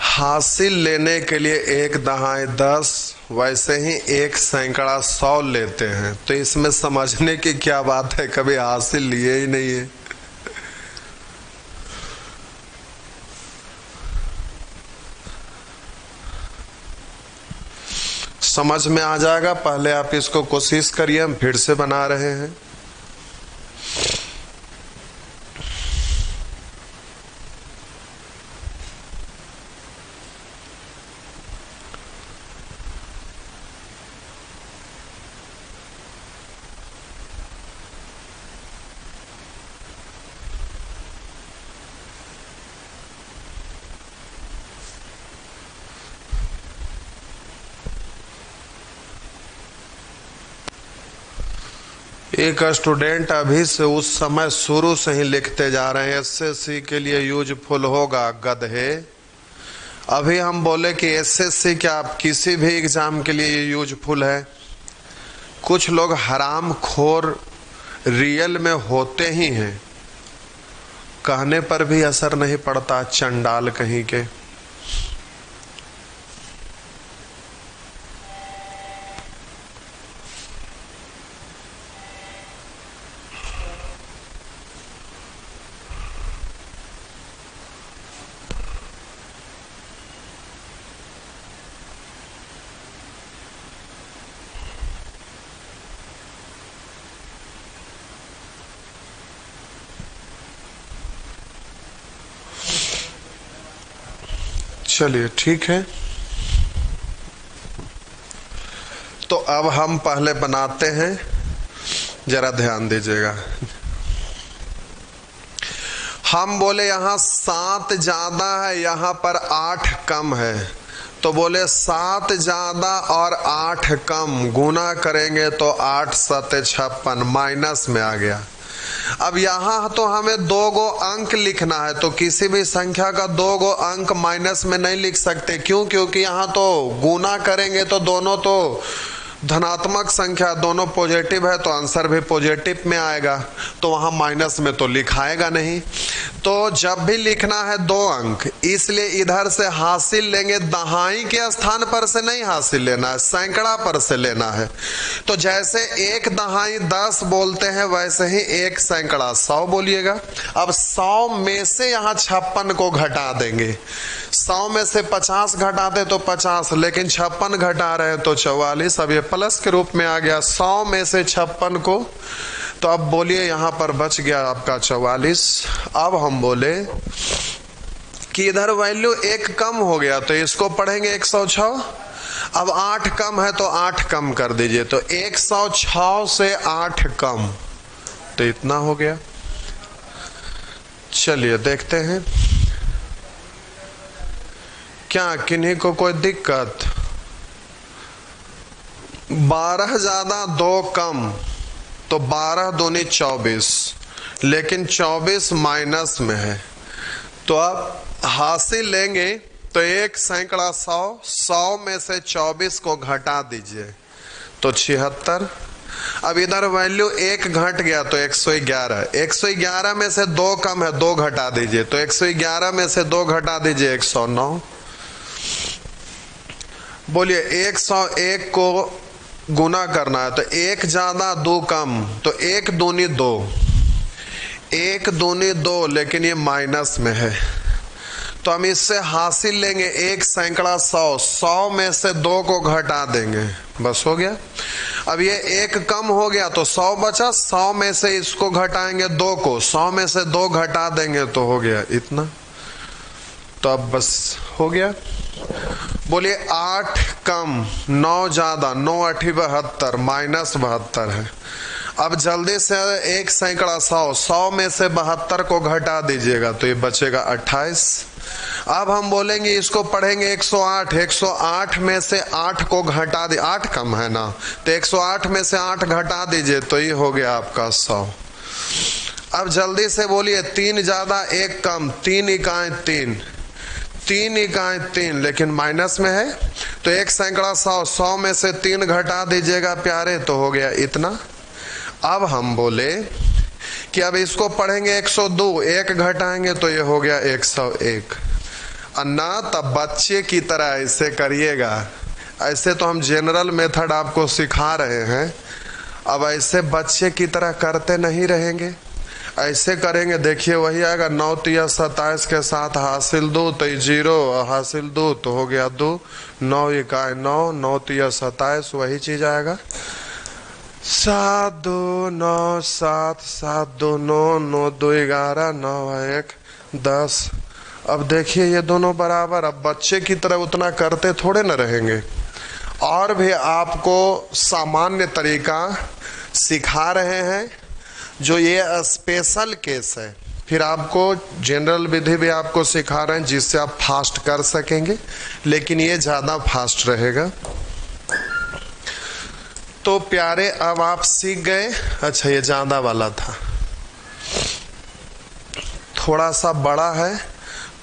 हासिल लेने के लिए 1 दहाई 10, वैसे ही 1 सैकड़ा 100 लेते हैं। तो इसमें समझने की क्या बात है, कभी हासिल लिए ही नहीं है। समझ में आ जाएगा, पहले आप इसको कोशिश करिए, हम फिर से बना रहे हैं। एक स्टूडेंट अभी से उस समय शुरू से ही लिखते जा रहे हैं, एसएससी के लिए यूजफुल होगा गधे। अभी हम बोले कि एसएससी क्या आप किसी भी एग्जाम के लिए यूजफुल है। कुछ लोग हराम खोर रियल में होते ही हैं, कहने पर भी असर नहीं पड़ता, चंडाल कहीं के। चलिए ठीक है, तो अब हम पहले बनाते हैं, जरा ध्यान दीजिएगा। हम बोले यहां 7 ज्यादा है, यहां पर 8 कम है, तो बोले 7 ज्यादा और 8 कम गुना करेंगे तो 8 7 56 माइनस में आ गया। अब यहां तो हमें 2 गो अंक लिखना है, तो किसी भी संख्या का 2 गो अंक माइनस में नहीं लिख सकते। क्यों? क्योंकि यहां तो गुना करेंगे तो दोनों तो धनात्मक संख्या, दोनों पॉजिटिव है, तो आंसर भी पॉजिटिव में आएगा, तो वहां माइनस में तो लिखाएगा नहीं। तो जब भी लिखना है 2 अंक, इसलिए इधर से हासिल लेंगे, दहाई के स्थान पर से नहीं हासिल लेना है, सैकड़ा पर से लेना है। तो जैसे 1 दहाई 10 बोलते हैं, वैसे ही 1 सैकड़ा 100 बोलिएगा। अब 100 में से यहाँ 56 को घटा देंगे। 100 में से 50 घटाते तो 50, लेकिन 56 घटा रहे तो 44। अब ये प्लस के रूप में आ गया 100 में से 56 को, तो अब बोलिए यहां पर बच गया आपका 44। अब हम बोले कि इधर वैल्यू 1 कम हो गया, तो इसको पढ़ेंगे 106। अब 8 कम है तो 8 कम कर दीजिए, तो 106 से 8 कम, तो इतना हो गया। चलिए देखते हैं क्या किन्हीं को कोई दिक्कत। 12 ज्यादा 2 कम, तो 12 दूनी 24, लेकिन 24 माइनस में है, तो अब हासिल लेंगे तो 1 सैकड़ा 100, 100 में से 24 को घटा दीजिए तो 76। अब इधर वैल्यू 1 घट गया तो 111, 111 में से 2 कम है, 2 घटा दीजिए, तो 111 में से 2 घटा दीजिए 109। बोलिए 101 को गुना करना है तो 1 ज्यादा 2 कम, तो 1 दूनी 2, 1 दूनी 2, लेकिन ये माइनस में है तो हम इससे हासिल लेंगे 1 सैकड़ा 100, 100 में से 2 को घटा देंगे, बस हो गया। अब ये 1 कम हो गया तो 100 बचा, 100 में से इसको घटाएंगे 2 को, 100 में से 2 घटा देंगे तो हो गया इतना, तो अब बस हो गया। बोलिए 8 कम 9 ज्यादा, 9 8 72, माइनस 72 है। अब जल्दी से 1 सैकड़ा 100, 100 में से 72 को घटा दीजिएगा तो ये बचेगा 28। अब हम बोलेंगे इसको पढ़ेंगे 108, 108 में से 8 को घटा दे, 8 कम है ना, तो 108 में से 8 घटा दीजिए तो ये हो गया आपका 100। अब जल्दी से बोलिए 3 ज्यादा 1 कम, 3 इकाई 3, 3 इकाई 3, लेकिन माइनस में है तो 1 सैकड़ा 100, 100 में से 3 घटा दीजिएगा प्यारे तो हो गया इतना। अब हम बोले कि अब इसको पढ़ेंगे 102, 1 घटाएंगे तो ये हो गया 101। अन्ना तब बच्चे की तरह ऐसे करिएगा, ऐसे तो हम जनरल मेथड आपको सिखा रहे हैं, अब ऐसे बच्चे की तरह करते नहीं रहेंगे, ऐसे करेंगे। देखिए वही आएगा 9 तिया 27 के साथ हासिल 2 तो 0 हासिल 2 तो हो गया 2, 9 इकाई 9, 9 तिया 27, वही चीज आएगा। 7 2 9 7 7 2 9 9 2 11 9 1 10। अब देखिए ये दोनों बराबर, अब बच्चे की तरह उतना करते थोड़े न रहेंगे, और भी आपको सामान्य तरीका सिखा रहे हैं जो ये स्पेशल केस है, फिर आपको जनरल विधि भी आपको सिखा रहे हैं जिससे आप फास्ट कर सकेंगे, लेकिन ये ज्यादा फास्ट रहेगा। तो प्यारे अब आप सीख गए। अच्छा ये ज्यादा वाला था, थोड़ा सा बड़ा है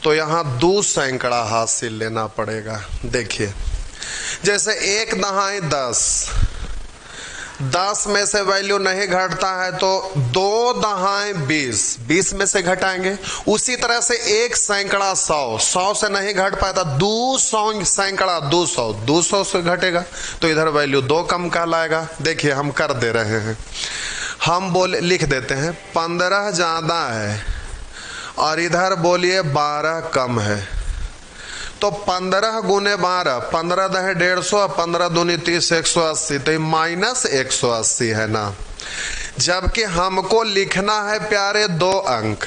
तो यहाँ 2 सैकड़ा हासिल लेना पड़ेगा। देखिए जैसे 1 दहाई 10, 10 में से वैल्यू नहीं घटता है तो 2 दहाई 20, 20 में से घटाएंगे। उसी तरह से 1 सैकड़ा 100, 100 से नहीं घट पाता, 200 सैकड़ा 200, 200 से घटेगा तो इधर वैल्यू 2 कम कहलाएगा। देखिए हम कर दे रहे हैं, हम बोले लिख देते हैं 15 ज्यादा है और इधर बोलिए 12 कम है, तो 15 गुने 12, 15 दहे 150, 15 दूनी 30, 180, तो माइनस 180 है ना। जबकि हमको लिखना है प्यारे 2 अंक,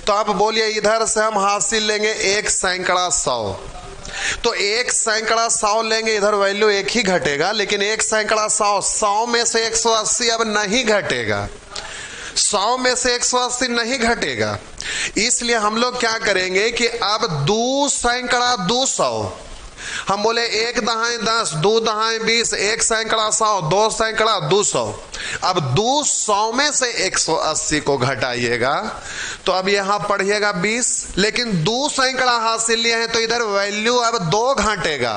तो आप बोलिए इधर से हम हासिल लेंगे 1 सैकड़ा 100, तो 1 सैकड़ा 100 लेंगे, इधर वैल्यू 1 ही घटेगा, लेकिन 1 सैकड़ा 100, 100 में से 180 अब नहीं घटेगा, 100 में से 180 नहीं घटेगा। इसलिए हम लोग क्या करेंगे कि अब 2 सैकड़ा 200, हम बोले 1 दहाई 10, 2 दहाई 20, 1 सैकड़ा 100, 2 सैकड़ा 200। अब 200 में से 180 को घटाइएगा तो अब यहां पढ़िएगा 20, लेकिन 2 सैकड़ा हासिल लिए हैं तो इधर वैल्यू अब 2 घटेगा,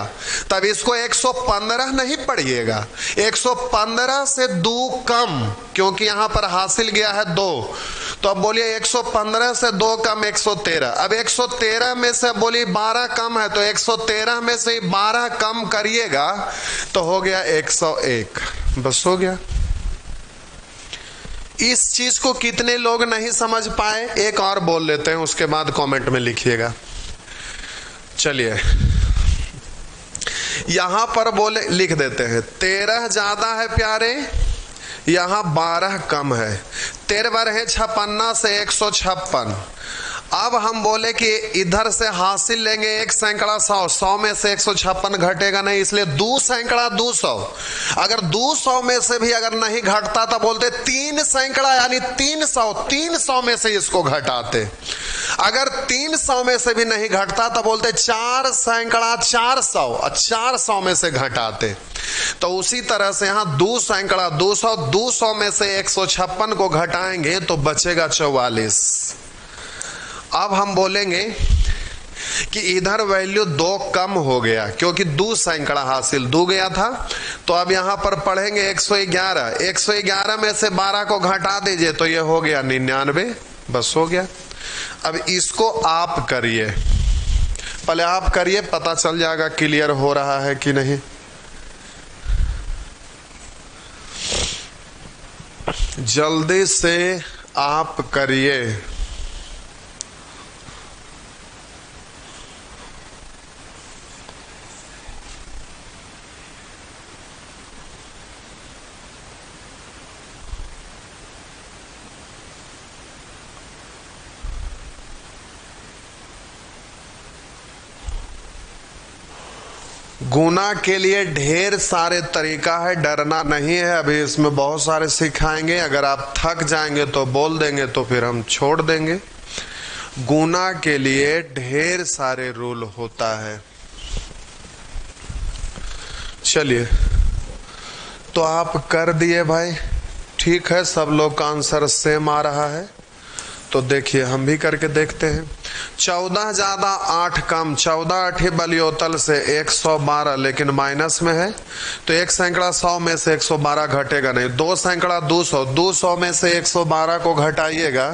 तब इसको 115 नहीं पढ़िएगा, 115 से 2 कम, क्योंकि यहां पर हासिल गया है 2, तो अब बोलिए 115 से 2 कम 113। अब 113 में से बोलिए 12 कम है तो 113 में से 12 कम करिएगा तो हो गया 101, बस हो गया। इस चीज को कितने लोग नहीं समझ पाए, एक और बोल लेते हैं, उसके बाद कमेंट में लिखिएगा। चलिए यहां पर बोले लिख देते हैं 13 ज्यादा है प्यारे, यहां 12 कम है, 13 बार है 56 से 156। अब हम बोले कि इधर से हासिल लेंगे 1 सैकड़ा 100, 100 में से 156 घटेगा नहीं, इसलिए 2 सैकड़ा 200। अगर 200 में से भी अगर नहीं घटता तो बोलते 3 सैकड़ा यानी 300, 300 में से इसको घटाते। अगर 300 में से भी नहीं घटता तो बोलते 4 सैकड़ा 400, 400 में से घटाते। तो उसी तरह से यहाँ 2 सैकड़ा 200, 200 में से 156 को घटाएंगे तो बचेगा 44। अब हम बोलेंगे कि इधर वैल्यू 2 कम हो गया, क्योंकि 2 सैकड़ा हासिल 2 गया था, तो अब यहां पर पढ़ेंगे 111, 111 में से 12 को घटा दीजिए तो ये हो गया 99, बस हो गया। अब इसको आप करिए, पहले आप करिए, पता चल जाएगा क्लियर हो रहा है कि नहीं। जल्दी से आप करिए। गुना के लिए ढेर सारे तरीका है, डरना नहीं है। अभी इसमें बहुत सारे सिखाएंगे, अगर आप थक जाएंगे तो बोल देंगे तो फिर हम छोड़ देंगे। गुना के लिए ढेर सारे रूल होता है। चलिए, तो आप कर दिए भाई, ठीक है, सब लोग का आंसर सेम आ रहा है। तो देखिए हम भी करके देखते हैं। 14 ज्यादा 8 कम, 14 8 बलियोतल से 112, लेकिन माइनस में है तो एक सैकड़ा 100 में से 112 घटेगा नहीं। 2 सैकड़ा 200, 200 में से 112 को घटाइएगा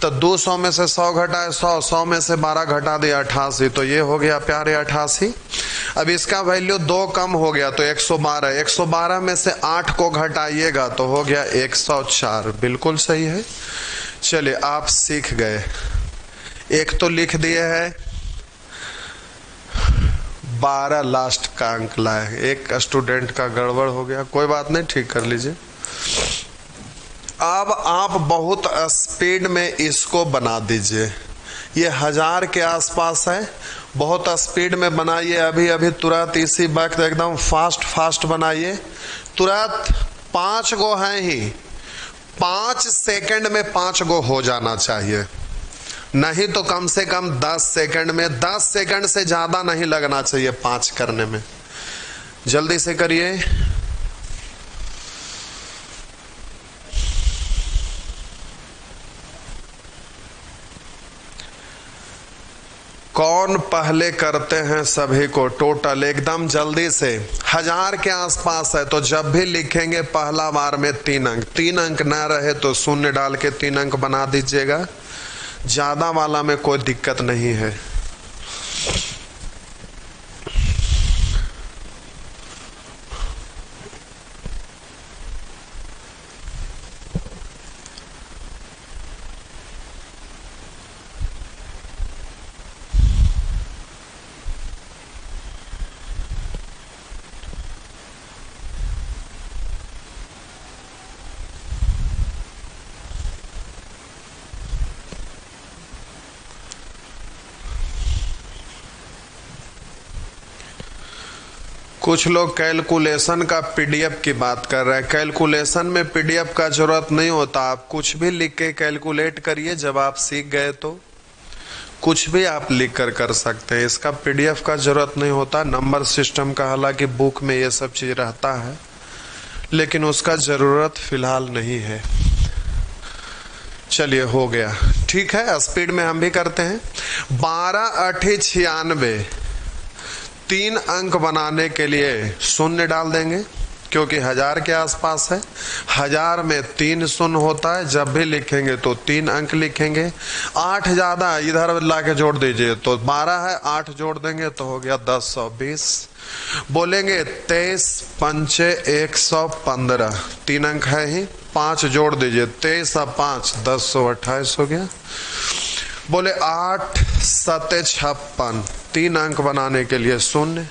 तो 200 में से 100 घटाए 100, 100 में से 12 घटा दिया 88, तो ये हो गया प्यारे 88। अब इसका वैल्यू 2 कम हो गया तो 112, 112 में से 8 को घटाइएगा तो हो गया 104, बिल्कुल सही है। चलिए आप सीख गए। एक तो लिख दिए है 12 लास्ट का अंक लाए, एक स्टूडेंट का गड़बड़ हो गया, कोई बात नहीं, ठीक कर लीजिए। अब आप बहुत स्पीड में इसको बना दीजिए, ये 1000 के आसपास है, बहुत स्पीड में बनाइए। अभी अभी तुरंत इसी वक्त एकदम फास्ट बनाइए, तुरंत 5 गो है ही, 5 सेकंड में 5 गो हो जाना चाहिए, नहीं तो कम से कम 10 सेकंड में, 10 सेकंड से ज्यादा नहीं लगना चाहिए 5 करने में। जल्दी से करिए। कौन पहले करते हैं सभी को टोटल एकदम जल्दी से। 1000 के आसपास है तो जब भी लिखेंगे पहला बार में 3 अंक, 3 अंक ना रहे तो शून्य डाल के 3 अंक बना दीजिएगा। ज्यादा वाला में कोई दिक्कत नहीं है। कुछ लोग कैलकुलेशन का पीडीएफ की बात कर रहे हैं। कैलकुलेशन में पीडीएफ का जरूरत नहीं होता, आप कुछ भी लिख के कैलकुलेट करिए। जब आप सीख गए तो कुछ भी आप लिख कर सकते हैं, इसका पीडीएफ का जरूरत नहीं होता। नंबर सिस्टम का हालांकि बुक में ये सब चीज रहता है, लेकिन उसका जरूरत फिलहाल नहीं है। चलिए हो गया, ठीक है, स्पीड में हम भी करते हैं। 12 8 96, 3 अंक बनाने के लिए शून्य डाल देंगे क्योंकि 1000 के आसपास है। 1000 में 3 शून्य होता है, जब भी लिखेंगे तो 3 अंक लिखेंगे। 8 ज्यादा इधर ला के जोड़ दीजिए तो 12 है, 8 जोड़ देंगे तो हो गया 1020। बोलेंगे 23 पंचे 115, 3 अंक है ही, 5 जोड़ दीजिए, 23 और 5 1028 हो गया। बोले 8 7 56, 3 अंक बनाने के लिए शून्य,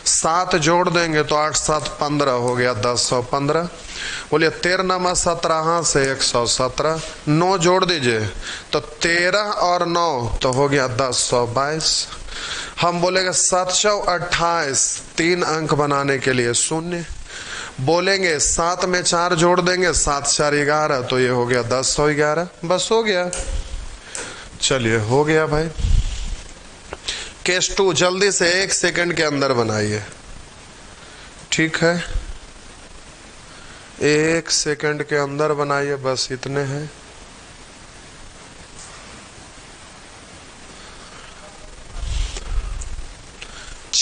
7 जोड़ देंगे तो 8 7 15 हो गया 1015। बोलिए 13 9 17 से 117, 9 जोड़ दीजिए तो 13 और 9 तो हो गया 1022। हम बोलेंगे 7 4 28, 3 अंक बनाने के लिए शून्य। बोलेंगे 7 में 4 जोड़ देंगे, 7 4 11 तो ये हो गया 1011, बस हो गया। चलिए हो गया भाई। केस 2 जल्दी से 1 सेकंड के अंदर बनाइए, ठीक है, 1 सेकंड के अंदर बनाइए, बस इतने हैं।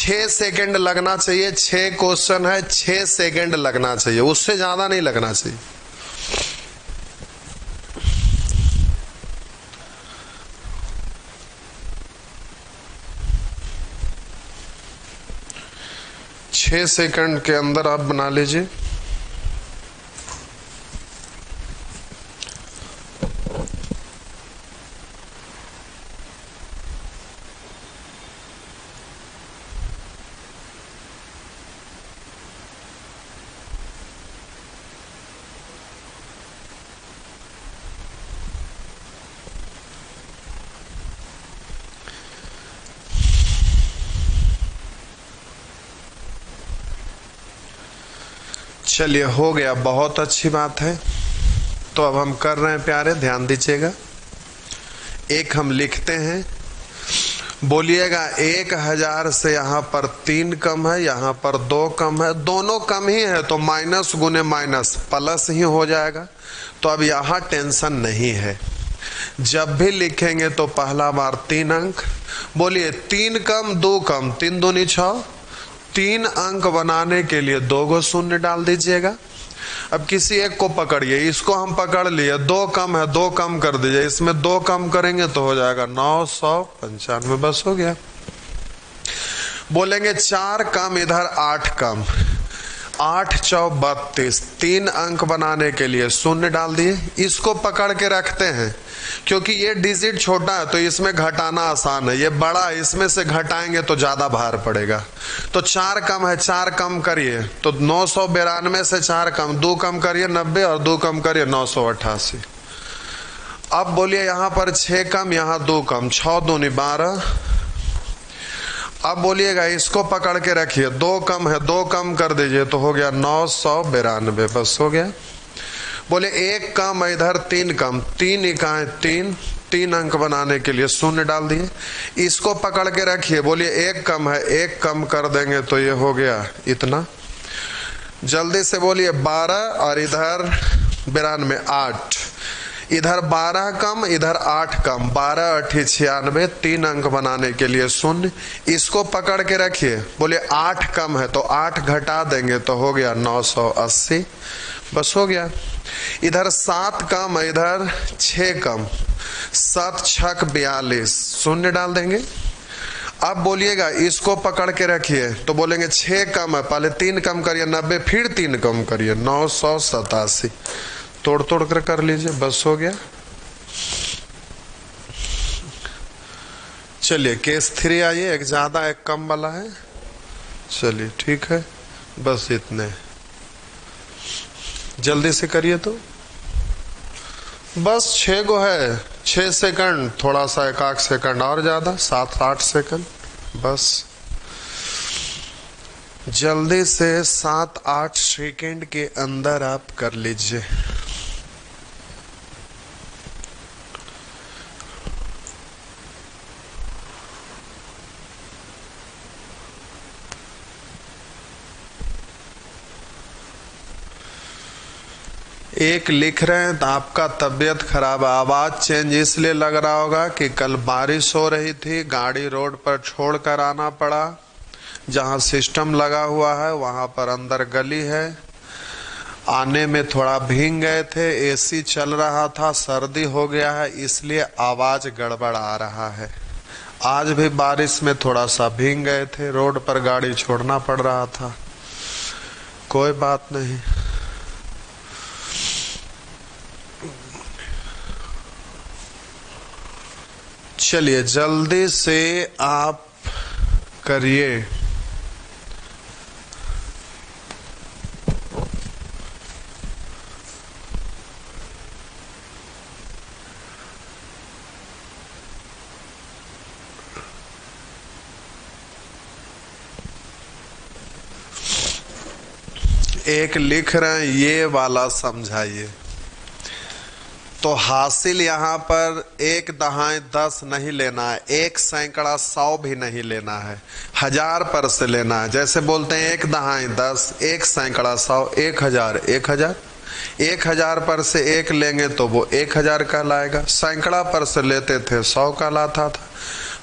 6 सेकंड लगना चाहिए। 6 क्वेश्चन है, 6 सेकंड लगना चाहिए, उससे ज्यादा नहीं लगना चाहिए। छह सेकंड के अंदर आप बना लीजिए। चलिए, हो गया, बहुत अच्छी बात है। तो अब हम कर रहे हैं प्यारे, ध्यान दीजिएगा। एक हम लिखते हैं, बोलिएगा 1000 से यहाँ पर 3 कम है, यहाँ पर 2 कम है, दोनों कम ही है तो माइनस गुने माइनस प्लस ही हो जाएगा। तो अब यहाँ टेंशन नहीं है। जब भी लिखेंगे तो पहला बार 3 अंक। बोलिए 3 कम 2 कम, 3 दूनी 6। 3 अंक बनाने के लिए 2 गो शून्य डाल दीजिएगा। अब किसी एक को पकड़िए, इसको हम पकड़ लिए, 2 कम है, 2 कम कर दीजिए, इसमें 2 कम करेंगे तो हो जाएगा 995, बस हो गया। बोलेंगे 4 कम इधर 8 कम, 8 चौ 32, 3 अंक बनाने के लिए शून्य डाल दिए। इसको पकड़ के रखते हैं क्योंकि ये डिजिट छोटा है तो इसमें घटाना आसान है, ये बड़ा है इसमें से घटाएंगे तो ज्यादा भार पड़ेगा। तो 4 कम है, 4 कम करिए तो 992 से 4 कम, 2 कम करिए 90 और 2 कम करिए 988। अब बोलिए यहाँ पर 6 कम, यहाँ 2 कम, 6 दूनी 12। अब बोलिएगा इसको पकड़ के रखिए, 2 कम है, 2 कम कर दीजिए तो हो गया 992, बस हो गया। बोले 1 कम इधर 3 कम, 3 इकाएं 3, 3 अंक बनाने के लिए शून्य डाल दिए। इसको पकड़ के रखिए, बोलिए 1 कम है, 1 कम कर देंगे तो ये हो गया इतना। जल्दी से बोलिए 12 और इधर 92 8, इधर 12 कम इधर 8 कम, 12 8 96, 3 अंक बनाने के लिए शून्य। इसको पकड़ के रखिए, बोलिए 8 कम है तो 8 घटा देंगे तो हो गया 980, बस हो गया। इधर 7 कम इधर 6 कम, 7 छक 42, शून्य डाल देंगे। अब बोलिएगा इसको पकड़ के रखिए तो बोलेंगे 6 कम है, पहले 3 कम करिए 90, फिर 3 कम करिए 987, तोड़ तोड़ कर लीजिए, बस हो गया। चलिए केस 3 आइए, एक ज्यादा एक कम वाला है। चलिए ठीक है, बस इतने, जल्दी से करिए। तो बस 6 गो है, 6 सेकंड, थोड़ा सा 1 सेकंड और ज्यादा, 7-8 सेकंड, बस जल्दी से 7-8 सेकंड के अंदर आप कर लीजिए। एक लिख रहे हैं तो आपका तबीयत खराब है, आवाज चेंज इसलिए लग रहा होगा कि कल बारिश हो रही थी, गाड़ी रोड पर छोड़ कर आना पड़ा, जहां सिस्टम लगा हुआ है वहां पर अंदर गली है, आने में थोड़ा भीग गए थे, एसी चल रहा था, सर्दी हो गया है इसलिए आवाज गड़बड़ आ रहा है। आज भी बारिश में थोड़ा सा भीग गए थे, रोड पर गाड़ी छोड़ना पड़ रहा था, कोई बात नहीं। चलिए जल्दी से आप करिए। एक लिख रहे हैं ये वाला समझाइए। तो हासिल यहाँ पर 1 दहाई 10 नहीं लेना है, 1 सैकड़ा 100 भी नहीं लेना है, 1000 पर से लेना है। जैसे बोलते हैं 1 दहाई 10, 1 सैकड़ा 100, 1000 1000, 1000 पर से 1 लेंगे तो वो 1000 कहलाएगा। सैकड़ा पर से लेते थे 100 कहलाता था।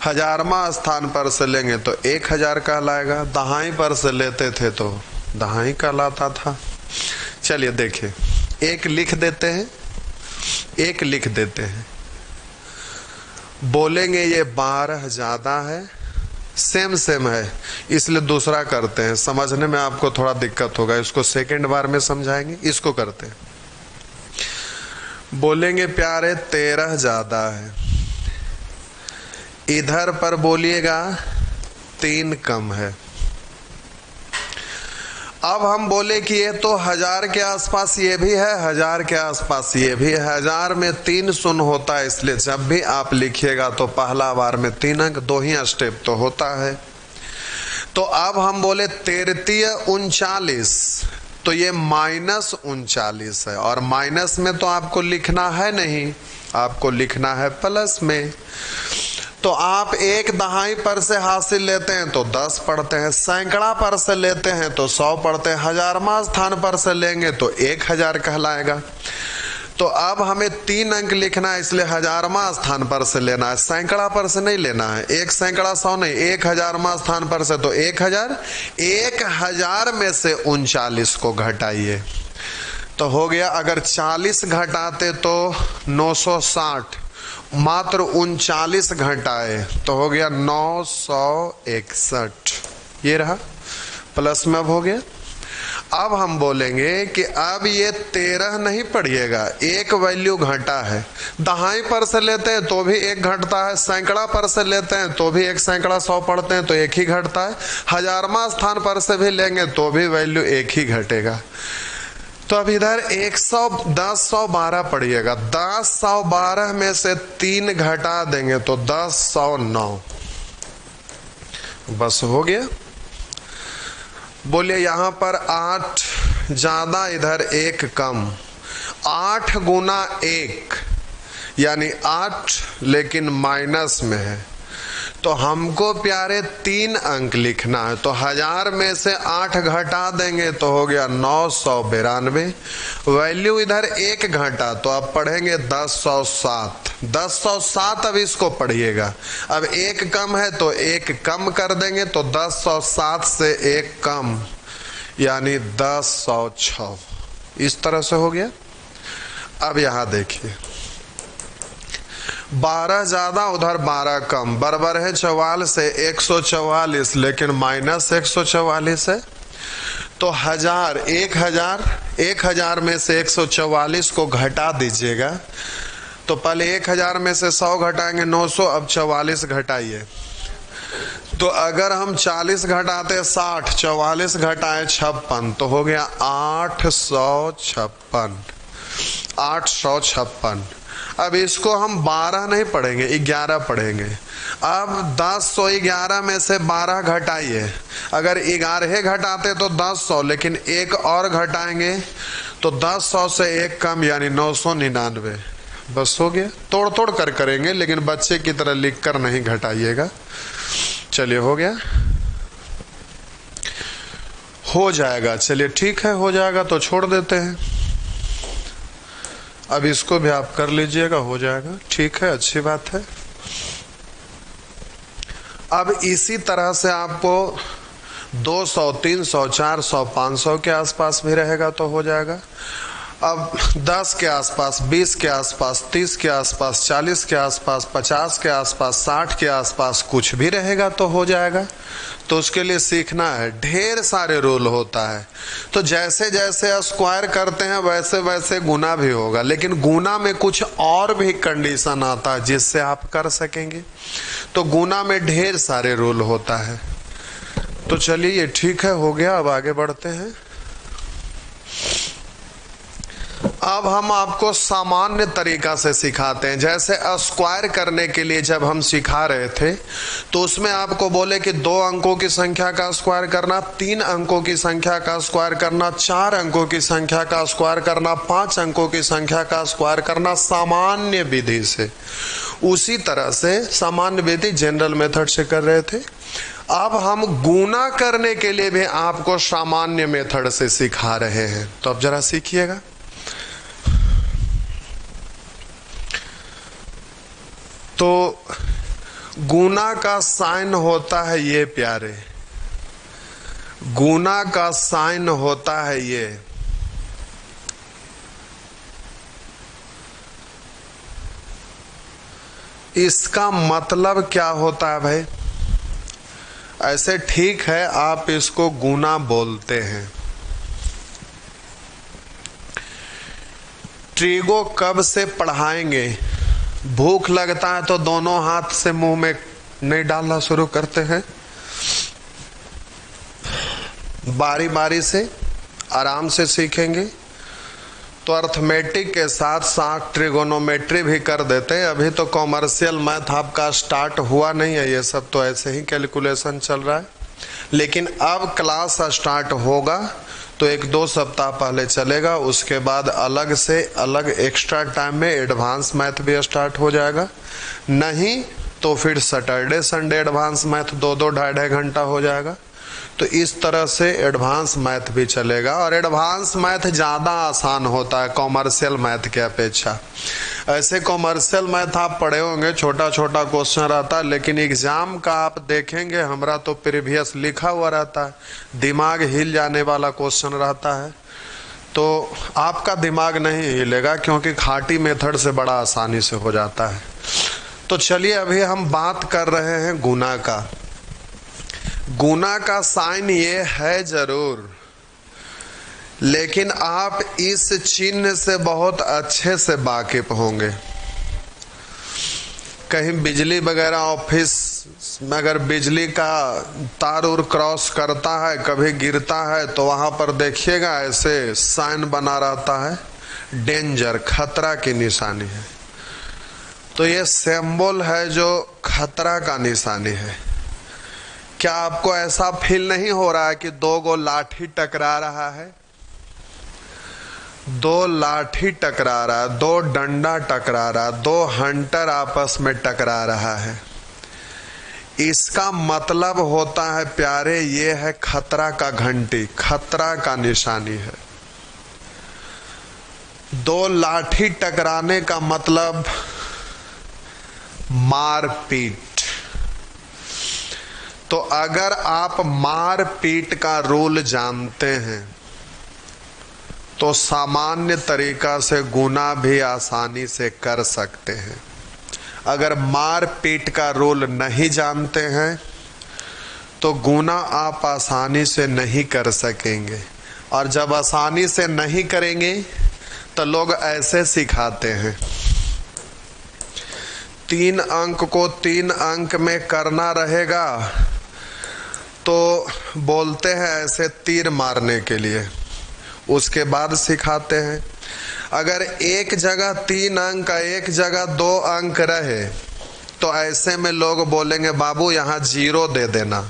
हजारमा स्थान पर से लेंगे तो 1000 कहलाएगा, दहाई पर से लेते थे तो दहाई कहलाता था। चलिए देखिए, एक लिख देते हैं, एक लिख देते हैं, बोलेंगे ये 12 ज्यादा है, सेम सेम है, इसलिए दूसरा करते हैं, समझने में आपको थोड़ा दिक्कत होगा, इसको सेकंड बार में समझाएंगे। इसको करते हैं, बोलेंगे प्यारे 13 ज्यादा है, इधर पर बोलिएगा 3 कम है। अब हम बोले कि ये तो 1000 के आसपास ये भी है, 1000 के आसपास ये भी है, 1000 में 3 शून्य होता है, इसलिए जब भी आप लिखिएगा तो पहला बार में 3 अंक, 2 ही स्टेप तो होता है। तो अब हम बोले 3339, तो ये -39 है, और माइनस में तो आपको लिखना है नहीं, आपको लिखना है प्लस में। तो आप एक दहाई पर से हासिल लेते हैं तो 10 पढ़ते हैं, सैकड़ा पर से लेते हैं तो 100 पढ़ते हैं, हजारमा स्थान पर से लेंगे तो 1000 कहलाएगा। तो अब हमें 3 अंक लिखना है, इसलिए हजारमा स्थान पर से लेना है, सैकड़ा पर से नहीं लेना है। 1 सैकड़ा 100 नहीं, 1 हजारमा स्थान पर से तो 1000, 1000 में से 39 को घटाइए तो हो गया। अगर 40 घटाते तो 960, मात्र 39 घटाए तो हो गया 961, ये रहा प्लस में अब हो गया। अब हम बोलेंगे कि अब ये 13 नहीं पढ़िएगा, एक वैल्यू घटा है, दहाई पर से लेते हैं तो भी 1 घटता है, सैकड़ा पर से लेते हैं तो भी 1 सैकड़ा 100 पढ़ते हैं तो 1 ही घटता है, हजारमा स्थान पर से भी लेंगे तो भी वैल्यू 1 ही घटेगा। तो अब इधर 112 पढ़िएगा, 1012 में से 3 घटा देंगे तो 1009, बस हो गया। बोलिए यहां पर 8 ज्यादा, इधर 1 कम, 8 गुना 1 यानी 8, लेकिन माइनस में है, तो हमको प्यारे 3 अंक लिखना है। तो 1000 में से 8 घटा देंगे तो हो गया 992, वैल्यू इधर 1 घटा तो अब पढ़ेंगे 1007, 1007 अब इसको पढ़िएगा। अब 1 कम है तो 1 कम कर देंगे तो 1007 से 1 कम यानी 1006, इस तरह से हो गया। अब यहां देखिए, 12 ज्यादा उधर 12 कम, बराबर है 44 से 144, लेकिन माइनस 144 है। तो 1000 में से 144 को घटा दीजिएगा, तो पहले 1000 में से 100 घटाएंगे 900, अब 44 घटाइए। तो अगर हम 40 घटाते 60, 44 घटाए 56, तो हो गया 856। अब इसको हम 12 नहीं पढ़ेंगे, 11 पढ़ेंगे। अब 1011 में से 12 घटाइए, अगर 11 घटाते तो 1000, लेकिन 1 और घटाएंगे तो 1000 से 1 कम यानी 999, बस हो गया। तोड़ तोड़ कर करेंगे, लेकिन बच्चे की तरह लिख कर नहीं घटाइएगा। चलिए हो गया, हो जाएगा, चलिए ठीक है, हो जाएगा तो छोड़ देते हैं। अब इसको भी आप कर लीजिएगा, हो जाएगा, ठीक है, अच्छी बात है। अब इसी तरह से आपको 200, 300, 400, 500 के आसपास भी रहेगा तो हो जाएगा। अब 10 के आसपास, 20 के आसपास, 30 के आसपास, 40 के आसपास, 50 के आसपास, 60 के आसपास कुछ भी रहेगा तो हो जाएगा। तो उसके लिए सीखना है, ढेर सारे रूल होता है। तो जैसे जैसे स्क्वायर करते हैं वैसे वैसे गुना भी होगा, लेकिन गुना में कुछ और भी कंडीशन आता है जिससे आप कर सकेंगे। तो गुना में ढेर सारे रूल होता है। तो चलिए ये ठीक है, हो गया। अब आगे बढ़ते हैं। अब हम आपको सामान्य तरीका से सिखाते हैं। जैसे स्क्वायर करने के लिए जब हम सिखा रहे थे तो उसमें आपको बोले कि 2 अंकों की संख्या का स्क्वायर करना, 3 अंकों की संख्या का स्क्वायर करना, 4 अंकों की संख्या का स्क्वायर करना, 5 अंकों की संख्या का स्क्वायर करना सामान्य विधि से। उसी तरह से सामान्य विधि जनरल मेथड से कर रहे थे। अब हम गुना करने के लिए भी आपको सामान्य मेथड से सिखा रहे हैं। तो अब जरा सीखिएगा। तो गुना का साइन होता है ये प्यारे, गुना का साइन होता है ये। इसका मतलब क्या होता है भाई? ऐसे ठीक है, आप इसको गुना बोलते हैं। ट्रिगो कब से पढ़ाएंगे? भूख लगता है तो दोनों हाथ से मुंह में नहीं डालना शुरू करते हैं, बारी बारी से आराम से सीखेंगे तो अर्थमेटिक के साथ साथ ट्रिगोनोमेट्री भी कर देते हैं। अभी तो कॉमर्शियल मैथ आपका स्टार्ट हुआ नहीं है, ये सब तो ऐसे ही कैलकुलेशन चल रहा है। लेकिन अब क्लास स्टार्ट होगा तो 1-2 सप्ताह पहले चलेगा, उसके बाद अलग से अलग एक्स्ट्रा टाइम में एडवांस मैथ भी स्टार्ट हो जाएगा। नहीं तो फिर सैटरडे संडे एडवांस मैथ 2-2 ढाई घंटा हो जाएगा। तो इस तरह से एडवांस मैथ भी चलेगा, और एडवांस मैथ ज़्यादा आसान होता है कॉमर्शियल मैथ के अपेक्षा। ऐसे कॉमर्शियल मैथ आप पढ़े होंगे, छोटा छोटा क्वेश्चन रहता है, लेकिन एग्जाम का आप देखेंगे हमारा तो प्रीवियस लिखा हुआ रहता है, दिमाग हिल जाने वाला क्वेश्चन रहता है। तो आपका दिमाग नहीं हिलेगा क्योंकि खाटी मेथड से बड़ा आसानी से हो जाता है। तो चलिए अभी हम बात कर रहे हैं गुना का। गुना का साइन ये है जरूर, लेकिन आप इस चिन्ह से बहुत अच्छे से वाकिफ होंगे। कहीं बिजली वगैरह ऑफिस में अगर बिजली का तार उर क्रॉस करता है, कभी गिरता है, तो वहां पर देखिएगा ऐसे साइन बना रहता है, डेंजर, खतरा की निशानी है। तो ये सिंबल है जो खतरा का निशानी है। क्या आपको ऐसा फील नहीं हो रहा है कि 2 लाठी टकरा रहा है? 2 लाठी टकरा रहा है, 2 डंडा टकरा रहा है, 2 हंटर आपस में टकरा रहा है। इसका मतलब होता है प्यारे, ये है खतरा का घंटी, खतरा का निशानी है। 2 लाठी टकराने का मतलब मारपीट। तो अगर आप मारपीट का रूल जानते हैं तो सामान्य तरीका से गुना भी आसानी से कर सकते हैं। अगर मारपीट का रूल नहीं जानते हैं तो गुना आप आसानी से नहीं कर सकेंगे, और जब आसानी से नहीं करेंगे तो लोग ऐसे सिखाते हैं, 3 अंक को 3 अंक में करना रहेगा तो बोलते हैं ऐसे तीर मारने के लिए, उसके बाद सिखाते हैं। अगर एक जगह 3 अंक, एक जगह 2 अंक रहे तो ऐसे में लोग बोलेंगे बाबू यहाँ 0 दे देना,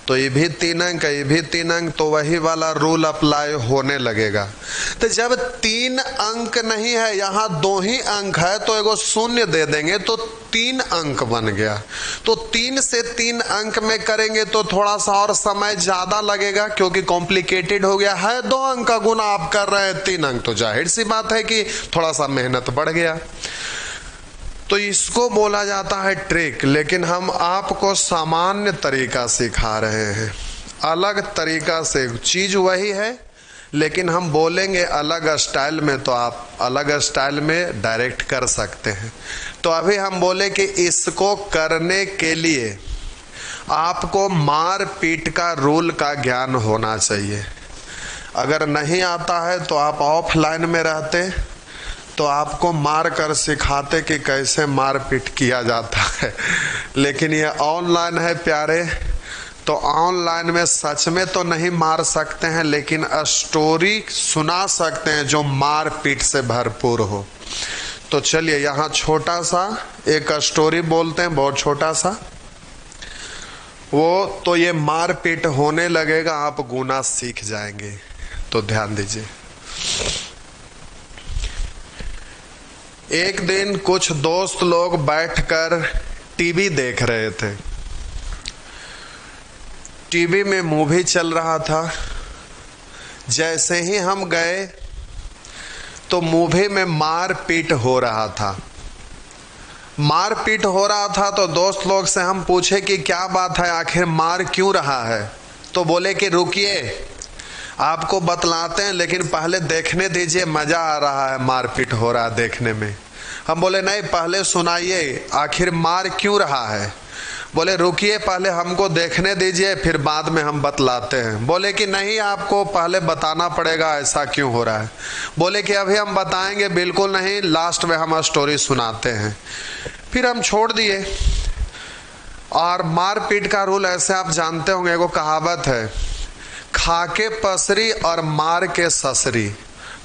तो ये भी 3 अंक, ये भी 3 अंक, तो वही वाला रूल अप्लाई होने लगेगा। तो जब 3 अंक नहीं है, यहाँ 2 ही अंक है, तो एगो 0 दे देंगे तो 3 अंक बन गया। तो 3 से 3 अंक में करेंगे तो थोड़ा सा और समय ज्यादा लगेगा क्योंकि कॉम्प्लिकेटेड हो गया है। 2 अंक का गुना आप कर रहे हैं 3 अंक, तो जाहिर सी बात है कि थोड़ा सा मेहनत बढ़ गया। तो इसको बोला जाता है ट्रिक, लेकिन हम आपको सामान्य तरीका सिखा रहे हैं, अलग तरीका से। चीज वही है लेकिन हम बोलेंगे अलग स्टाइल में, तो आप अलग स्टाइल में डायरेक्ट कर सकते हैं। तो अभी हम बोले कि इसको करने के लिए आपको मार पीट का रूल का ज्ञान होना चाहिए। अगर नहीं आता है तो आप ऑफलाइन में रहते तो आपको मार कर सिखाते कि कैसे मारपीट किया जाता है, लेकिन ये ऑनलाइन है प्यारे, तो ऑनलाइन में सच में तो नहीं मार सकते हैं, लेकिन स्टोरी सुना सकते हैं जो मारपीट से भरपूर हो। तो चलिए यहाँ छोटा सा एक स्टोरी बोलते हैं, बहुत छोटा सा, वो तो ये मारपीट होने लगेगा, आप गुना सीख जाएंगे। तो ध्यान दीजिए। एक दिन कुछ दोस्त लोग बैठकर टीवी देख रहे थे। टीवी में मूवी चल रहा था। जैसे ही हम गए तो मूवी में मारपीट हो रहा था। मारपीट हो रहा था तो दोस्त लोग से हम पूछे कि क्या बात है, आखिर मार क्यों रहा है। तो बोले कि रुकिए आपको बतलाते हैं, लेकिन पहले देखने दीजिए, मजा आ रहा है मारपीट हो रहा है देखने में। हम बोले नहीं, पहले सुनाइए आखिर मार क्यों रहा है। बोले रुकिए पहले हमको देखने दीजिए, फिर बाद में हम बतलाते हैं। बोले कि नहीं, आपको पहले बताना पड़ेगा ऐसा क्यों हो रहा है। बोले कि अभी हम बताएंगे, बिल्कुल नहीं, लास्ट में हम स्टोरी सुनाते हैं। फिर हम छोड़ दिए। और मारपीट का रूल ऐसे आप जानते होंगे, एगो कहावत है, खा के पसरी और मार के ससरी।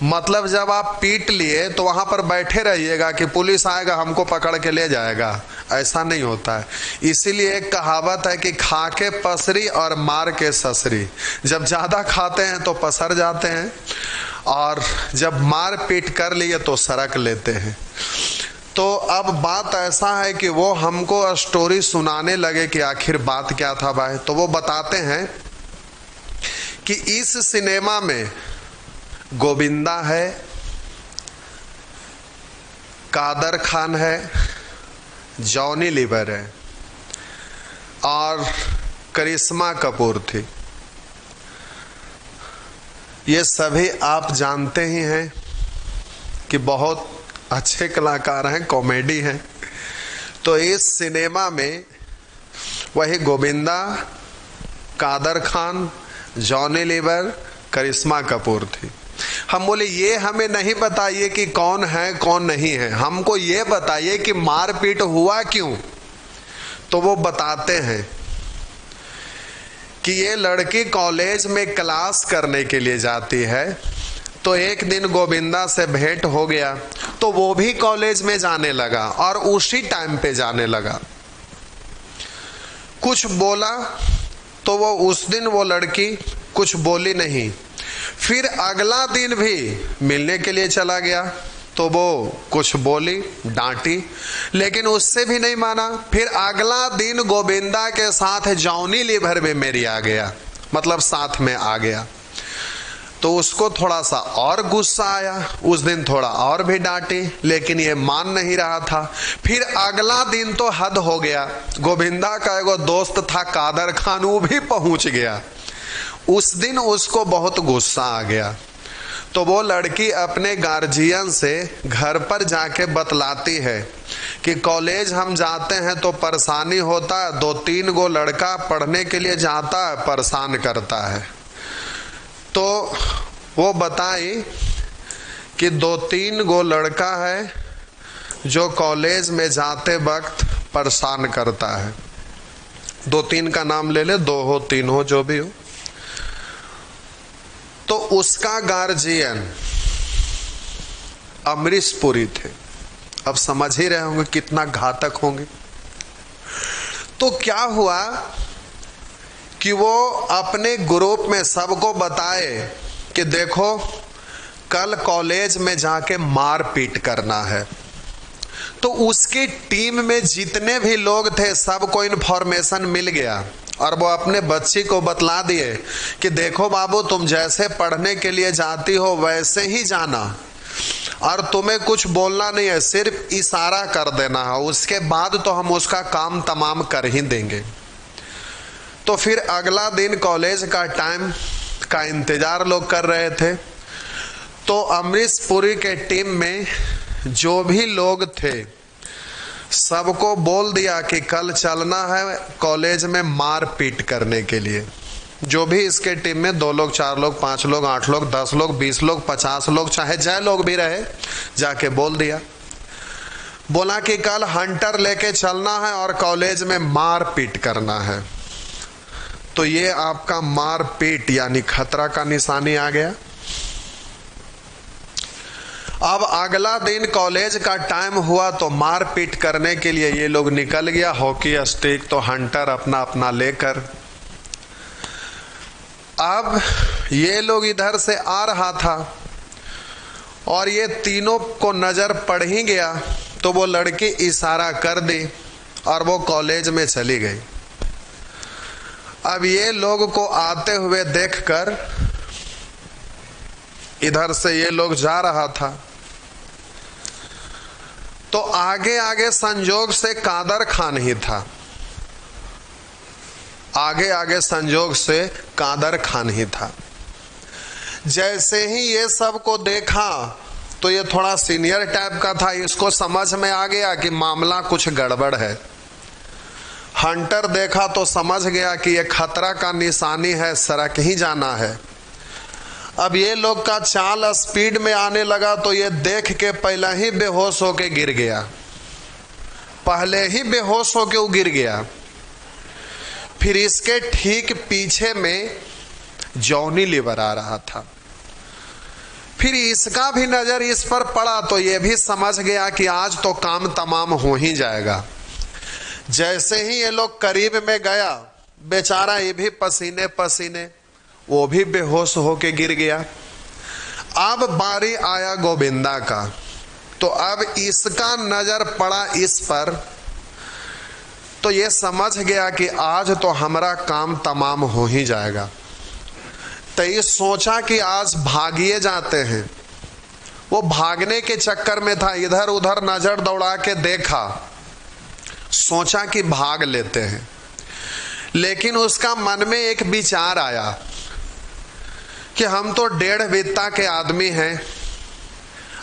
मतलब जब आप पीट लिए तो वहां पर बैठे रहिएगा कि पुलिस आएगा हमको पकड़ के ले जाएगा, ऐसा नहीं होता है। इसीलिए एक कहावत है कि खा के पसरी और मार के ससरी। जब ज्यादा खाते हैं तो पसर जाते हैं, और जब मार पीट कर लिए तो सरक लेते हैं। तो अब बात ऐसा है कि वो हमको स्टोरी सुनाने लगे कि आखिर बात क्या था भाई। तो वो बताते हैं कि इस सिनेमा में गोविंदा है, कादर खान है, जॉनी लीवर है और करिश्मा कपूर थी। ये सभी आप जानते ही हैं कि बहुत अच्छे कलाकार हैं, कॉमेडी हैं। तो इस सिनेमा में वही गोविंदा, कादर खान, जॉनी लीवर, करिश्मा कपूर थी। हम बोले ये हमें नहीं बताइए कि कौन है कौन नहीं है, हमको ये बताइए कि मारपीट हुआ क्यों। तो वो बताते हैं कि ये लड़की कॉलेज में क्लास करने के लिए जाती है। तो एक दिन गोविंदा से भेंट हो गया, तो वो भी कॉलेज में जाने लगा और उसी टाइम पे जाने लगा। कुछ बोला तो वो उस दिन वो लड़की कुछ बोली नहीं। फिर अगला दिन भी मिलने के लिए चला गया तो वो कुछ बोली, डांटी, लेकिन उससे भी नहीं माना। फिर अगला दिन गोविंदा के साथ जॉनी लीवर में मेरी आ गया, मतलब साथ में आ गया। तो उसको थोड़ा सा और गुस्सा आया, उस दिन थोड़ा और भी डांटी, लेकिन ये मान नहीं रहा था। फिर अगला दिन तो हद हो गया, गोविंदा का एगो दोस्त था कादर खान, वो भी पहुंच गया। उस दिन उसको बहुत गुस्सा आ गया। तो वो लड़की अपने गार्जियन से घर पर जाके बतलाती है कि कॉलेज हम जाते हैं तो परेशानी होता है, 2-3 गो लड़का पढ़ने के लिए जाता है, परेशान करता है। तो वो बताई कि 2-3 गो लड़का है जो कॉलेज में जाते वक्त परेशान करता है। 2-3 का नाम ले ले, 2 हो 3 हो जो भी हो। तो उसका गार्जियन अमरीश पुरी थे। अब समझ ही रहे होंगे कितना घातक होंगे। तो क्या हुआ कि वो अपने ग्रुप में सबको बताए कि देखो कल कॉलेज में जाके मार पीट करना है। तो उसकी टीम में जितने भी लोग थे सबको इन्फॉर्मेशन मिल गया और वो अपने बच्ची को बतला दिए कि देखो बाबू, तुम जैसे पढ़ने के लिए जाती हो वैसे ही जाना, और तुम्हें कुछ बोलना नहीं है, सिर्फ इशारा कर देना है, उसके बाद तो हम उसका काम तमाम कर ही देंगे। तो फिर अगला दिन कॉलेज का टाइम का इंतजार लोग कर रहे थे। तो अमरीश पुरी के टीम में जो भी लोग थे सबको बोल दिया कि कल चलना है कॉलेज में मार पीट करने के लिए। जो भी इसके टीम में 2 लोग, 4 लोग, 5 लोग, 8 लोग, 10 लोग, 20 लोग, 50 लोग, चाहे जय लोग भी रहे, जाके बोल दिया। बोला कि कल हंटर लेके चलना है और कॉलेज में मार पीट करना है। तो ये आपका मार पीट यानी खतरा का निशानी आ गया। अब अगला दिन कॉलेज का टाइम हुआ तो मार पीट करने के लिए ये लोग निकल गया, हॉकी स्टिक तो हंटर अपना अपना लेकर। अब ये लोग इधर से आ रहा था और ये तीनों को नजर पड़ ही गया, तो वो लड़की इशारा कर दी और वो कॉलेज में चली गई। अब ये लोग को आते हुए देखकर इधर से ये लोग जा रहा था, तो आगे आगे संजोग से कादर खान ही था, आगे आगे संजोग से कादर खान ही था। जैसे ही ये सब को देखा तो ये थोड़ा सीनियर टाइप का था, इसको समझ में आ गया कि मामला कुछ गड़बड़ है। हंटर देखा तो समझ गया कि ये खतरा का निशानी है, सरक ही जाना है। अब ये लोग का चाल स्पीड में आने लगा तो ये देख के पहले ही बेहोश होके गिर गया, पहले ही बेहोश होके वो गिर गया। फिर इसके ठीक पीछे में जॉनी लीवर आ रहा था। फिर इसका भी नजर इस पर पड़ा तो ये भी समझ गया कि आज तो काम तमाम हो ही जाएगा। जैसे ही ये लोग करीब में गया, बेचारा ये भी पसीने पसीने, वो भी बेहोश होके गिर गया। अब बारी आया गोविंदा का, तो अब इसका नजर पड़ा इस पर तो ये समझ गया कि आज तो हमारा काम तमाम हो ही जाएगा। तो ये सोचा कि आज भागिए जाते हैं। वो भागने के चक्कर में था, इधर उधर नजर दौड़ा के देखा, सोचा कि भाग लेते हैं। लेकिन उसका मन में एक विचार आया कि हम तो 1.5 बित्ता के आदमी हैं,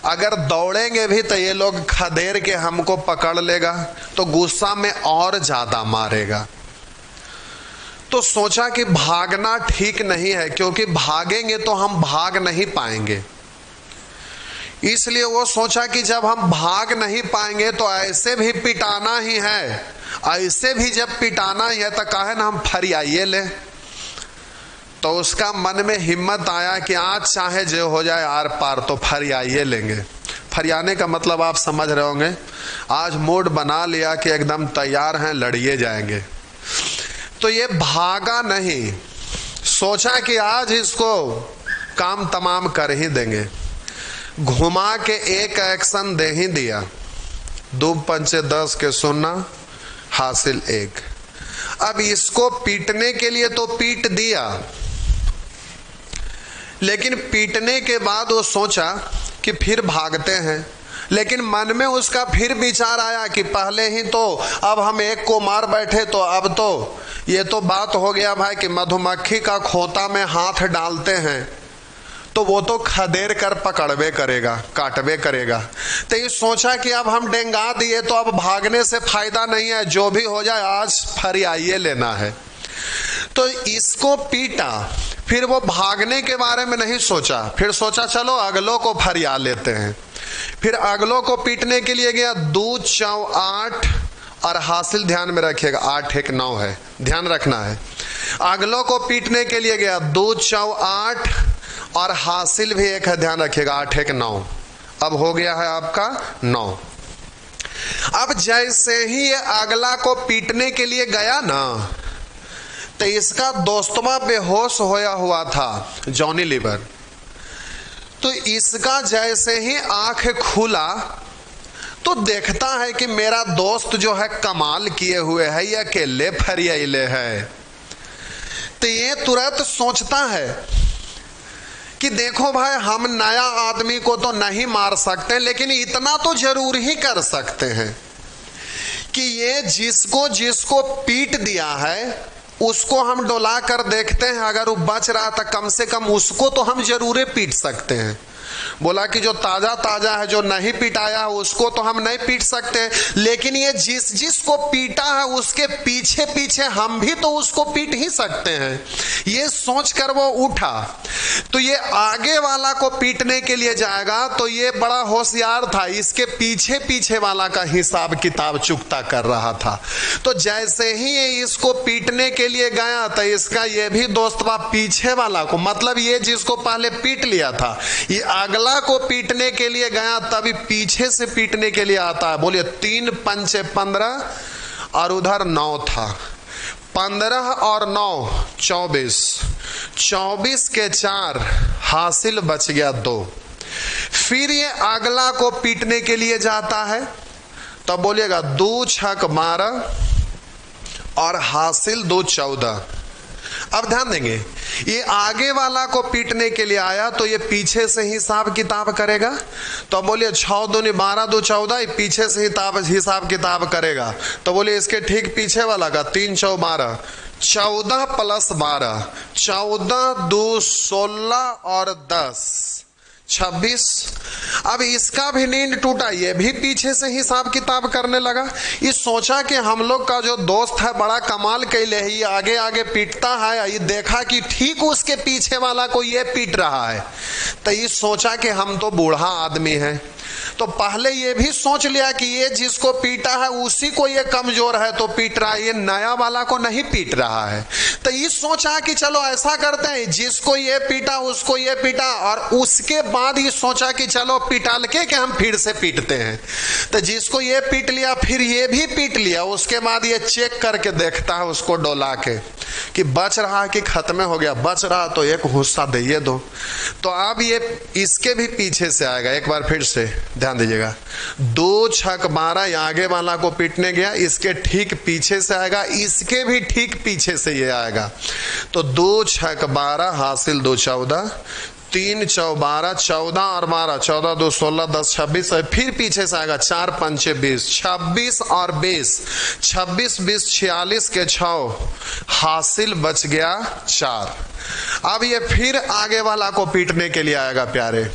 अगर दौड़ेंगे भी तो ये लोग खदेड़ के हमको पकड़ लेगा, तो गुस्सा में और ज्यादा मारेगा। तो सोचा कि भागना ठीक नहीं है, क्योंकि भागेंगे तो हम भाग नहीं पाएंगे। इसलिए वो सोचा कि जब हम भाग नहीं पाएंगे तो ऐसे भी पिटाना ही है, ऐसे भी जब पिटाना ही है तो काहे ना हम फरियाइए ले। तो उसका मन में हिम्मत आया कि आज चाहे जो हो जाए आर पार तो फरियाइए लेंगे। फरियाने का मतलब आप समझ रहे होंगे, आज मूड बना लिया कि एकदम तैयार हैं, लड़िए जाएंगे। तो ये भागा नहीं, सोचा कि आज इसको काम तमाम कर ही देंगे। घुमा के एक एक्शन दे ही दिया, 2 पंचे 10 के सुनना हासिल 1। अब इसको पीटने के लिए तो पीट दिया, लेकिन पीटने के बाद वो सोचा कि फिर भागते हैं। लेकिन मन में उसका फिर विचार आया कि पहले ही तो अब हम एक को मार बैठे, तो अब तो ये तो बात हो गया भाई कि मधुमक्खी का खोता में हाथ डालते हैं तो वो तो खदेड़ कर पकड़वे करेगा, काटवे करेगा। तो ये सोचा कि अब हम डेंगा दिए तो अब भागने से फायदा नहीं है, जो भी हो जाए आज फरियाइए लेना है। तो इसको पीटा, फिर वो भागने के बारे में नहीं सोचा, फिर सोचा चलो अगलों को फरिया लेते हैं। फिर अगलों को पीटने के लिए गया, 2 चौ 8 और हासिल ध्यान में रखिएगा 8 1 9 है, ध्यान रखना है। अगलों को पीटने के लिए गया, 2 चौ 8 और हासिल भी 1 है, ध्यान रखिएगा 8 1 9। अब हो गया है आपका 9। अब जैसे ही ये अगला को पीटने के लिए गया ना, तो इसका दोस्तवा बेहोश होया हुआ था, जॉनी लीवर। तो इसका जैसे ही आंख खुला तो देखता है कि मेरा दोस्त जो है कमाल किए हुए है, ये अकेले फरियाइले है। तो ये तुरंत सोचता है कि देखो भाई, हम नया आदमी को तो नहीं मार सकते, लेकिन इतना तो जरूर ही कर सकते हैं कि ये जिसको पीट दिया है उसको हम डोला कर देखते हैं, अगर वो बच रहा था कम से कम उसको तो हम जरूर पीट सकते हैं। बोला कि जो ताजा ताजा है, जो नहीं पिटाया है उसको तो हम नहीं पीट सकते, लेकिन ये जिसको पीटा है उसके पीछे पीछे हम भी तो उसको पीट ही सकते हैं। ये सोचकर वो उठा, तो ये आगे वाला को पीटने के लिए जाएगा, तो ये बड़ा होशियार था, इसके पीछे पीछे वाला का हिसाब किताब चुकता कर रहा था। तो जैसे ही ये इसको पीटने के लिए गया तो इसका ये भी दोस्तवा पीछे वाला को, मतलब ये जिसको पहले पीट लिया था, ये अगला को पीटने के लिए गया, तभी पीछे से पीटने के लिए आता है। बोलिए 3 पंचे 15 और उधर 9 था, 15 और 9 24, 24 के 4 हासिल बच गया 2। फिर ये अगला को पीटने के लिए जाता है, तब बोलिएगा 2 छक 12 और हासिल 2 14। अब ध्यान देंगे, ये आगे वाला को पीटने के लिए आया तो ये पीछे से हिसाब किताब करेगा। तो बोलिए 6 दूनी 12 2 14, ये पीछे से हिसाब किताब करेगा। तो बोलिए इसके ठीक पीछे वाला का 3 4 12, 14 + 12, 14 2 16 और 10 26। अब इसका भी नींद टूटा, ये भी पीछे से हिसाब किताब करने लगा। ये सोचा कि हम लोग का जो दोस्त है बड़ा कमाल कैले है, ये आगे आगे पीटता है। ये देखा कि ठीक उसके पीछे वाला को ये पीट रहा है, तो ये सोचा कि हम तो बूढ़ा आदमी है, तो पहले ये भी सोच लिया कि ये जिसको पीटा है उसी को ये कमजोर है तो पीट रहा है, ये नया वाला को नहीं पीट रहा है। तो ये सोचा कि चलो ऐसा करते हैं, जिसको ये पीटा उसको ये पीटा, और उसके बाद ये सोचा कि चलो पिटाल के हम फिर से पीटते हैं। तो जिसको ये पीट लिया फिर ये भी पीट लिया, उसके बाद ये चेक करके देखता है उसको डोला के कि बच रहा कि खत्म हो गया। बच रहा तो एक हुस्सा दे दो। तो अब ये इसके भी पीछे से आएगा। एक बार फिर से ध्यान दीजिएगा, 2 6 12 आगे वाला को पीटने गया, इसके ठीक पीछे से आएगा, इसके भी ठीक पीछे से ये आएगा। तो 2 6 12 हासिल 2 14, 3 4 12, 14 और 12, 14 2 16 10 26, फिर पीछे से आएगा 4 5 20, 26 और 20, 26 20 46 के 6 हासिल बच गया 4। अब ये फिर आगे वाला को पीटने के लिए आएगा प्यारे।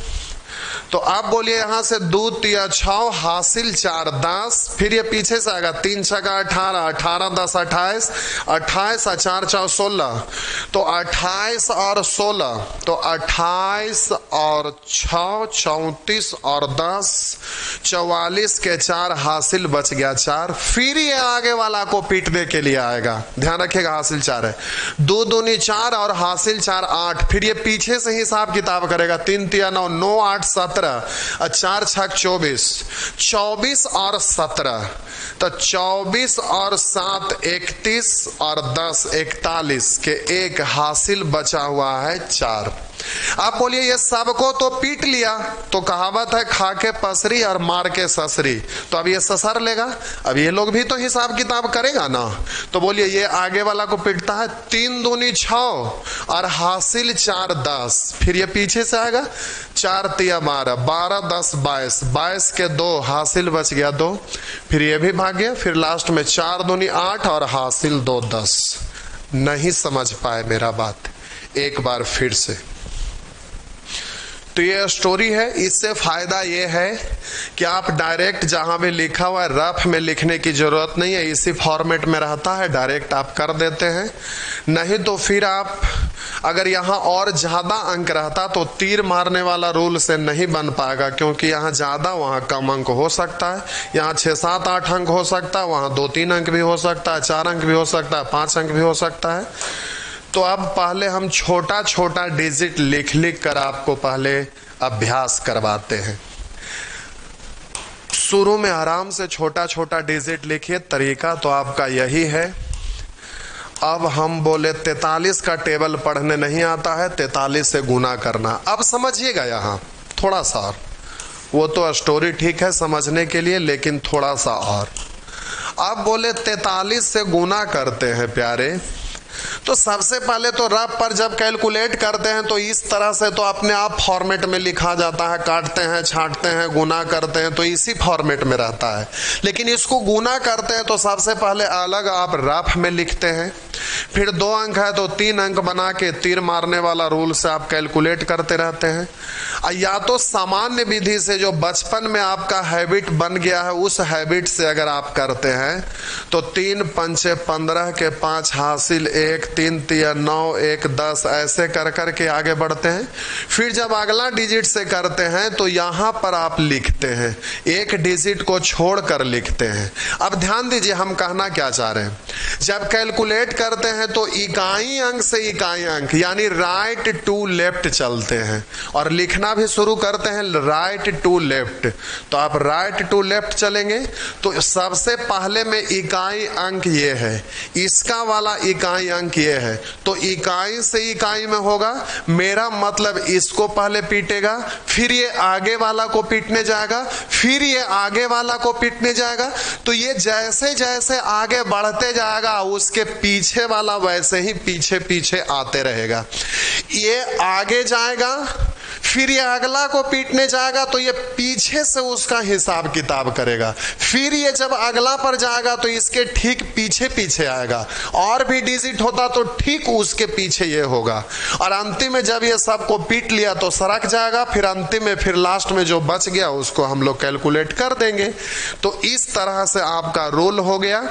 तो आप बोलिए यहां से 2 3 6 हासिल 4 10, फिर ये पीछे से आएगा 3 6 18, 18 10 28, 28 और 4 4 16, तो 28 और 16, तो 28 और 6 34 और 10 44 के 4 हासिल बच गया 4। फिर ये आगे वाला को पीटने के लिए आएगा, ध्यान रखिएगा हासिल 4 है, 2 दूनी 4 और हासिल 4 8, फिर ये पीछे से हिसाब किताब करेगा, 3 3 9 9 8 17, 4 6 24, 24 और 17, तो 24 और 7 31 और 10 41 के 1 हासिल बचा हुआ है 4। आप बोलिए ये सबको तो पीट लिया, तो कहावत है खा के पसरी और मार के ससरी, तो अब ये ससर लेगा, अब ये लोग भी तो हिसाब किताब करेगा ना। तो बोलिए ये आगे वाला को पीटता है 3 दूनी 6 और हासिल 4 10, फिर ये पीछे से आएगा 4 3 12, 12 10 22, 22 के 2 हासिल बच गया 2, फिर ये भी भाग गया, फिर लास्ट में 4 दूनी 8 और हासिल 2 10। नहीं समझ पाए मेरा बात, एक बार फिर से। तो ये स्टोरी है, इससे फायदा ये है कि आप डायरेक्ट जहां भी लिखा हुआ है रफ में लिखने की जरूरत नहीं है, इसी फॉर्मेट में रहता है, डायरेक्ट आप कर देते हैं। नहीं तो फिर आप अगर यहाँ और ज्यादा अंक रहता तो तीर मारने वाला रूल से नहीं बन पाएगा, क्योंकि यहाँ ज्यादा वहाँ कम अंक हो सकता है। यहाँ 6 7 8 अंक हो सकता है, वहाँ 2 3 अंक भी हो सकता है, 4 अंक भी हो सकता है, 5 अंक भी हो सकता है। तो अब पहले हम छोटा छोटा डिजिट लिख लिख कर आपको पहले अभ्यास करवाते हैं। शुरू में आराम से छोटा छोटा डिजिट लिखिए, तरीका तो आपका यही है। अब हम बोले 43 का टेबल पढ़ने नहीं आता है, 43 से गुना करना। अब समझिएगा यहाँ थोड़ा सा और, वो तो स्टोरी ठीक है समझने के लिए, लेकिन थोड़ा सा और। अब बोले 43 से गुना करते हैं प्यारे, तो सबसे पहले तो रफ पर जब कैलकुलेट करते हैं तो इस तरह से तो अपने आप फॉर्मेट में लिखा जाता है, काटते हैं छांटते हैं गुना करते हैं तो इसी फॉर्मेट में रहता है। लेकिन इसको गुना करते हैं तो सबसे पहले अलग आप रफ में लिखते हैं, फिर 2 अंक है तो 3 अंक बना के तीर मारने वाला रूल से आप कैलकुलेट करते रहते हैं। या तो सामान्य विधि से जो बचपन में आपका हैबिट बन गया है उस हैबिट से अगर आप करते हैं तो 3 5 15 के 5 हासिल 1, 3 3 9 1 10 ऐसे कर कर के आगे बढ़ते हैं। फिर जब अगला डिजिट से करते हैं तो यहाँ पर आप लिखते हैं, एक डिजिट को छोड़ कर लिखते हैं। अब ध्यान दीजिए हम कहना क्या चाह रहे हैं, जब कैलकुलेट करते हैं तो इकाई अंक से इकाई अंक यानी राइट टू लेफ्ट चलते हैं, और लिखना भी शुरू करते हैं राइट टू लेफ्ट। तो आप राइट टू लेफ्ट चलेंगे तो सबसे पहले में इकाई अंक ये है, इसका वाला इकाई अंक ये है, तो इकाई से इकाई में होगा। मेरा मतलब इसको पहले पीटेगा, फिर ये आगे वाला को पीटने जाएगा, फिर ये आगे वाला को पीटने जाएगा। तो ये जैसे जैसे आगे बढ़ते जा जाएगा, उसके पीछे वाला वैसे ही पीछे पीछे आते रहेगा। ये आगे जाएगा, फिर ये अगला को पीटने जाएगा तो ये पीछे से उसका हिसाब किताब करेगा, फिर ये जब अगला पर जाएगा तो इसके ठीक पीछे पीछे आएगा, और भी डिजिट होता तो ठीक उसके पीछे ये होगा, और अंतिम में जब ये सबको पीट लिया तो सरक जाएगा, फिर अंतिम में फिर लास्ट में जो बच गया उसको हम लोग कैलकुलेट कर देंगे। तो इस तरह से आपका रूल हो गया।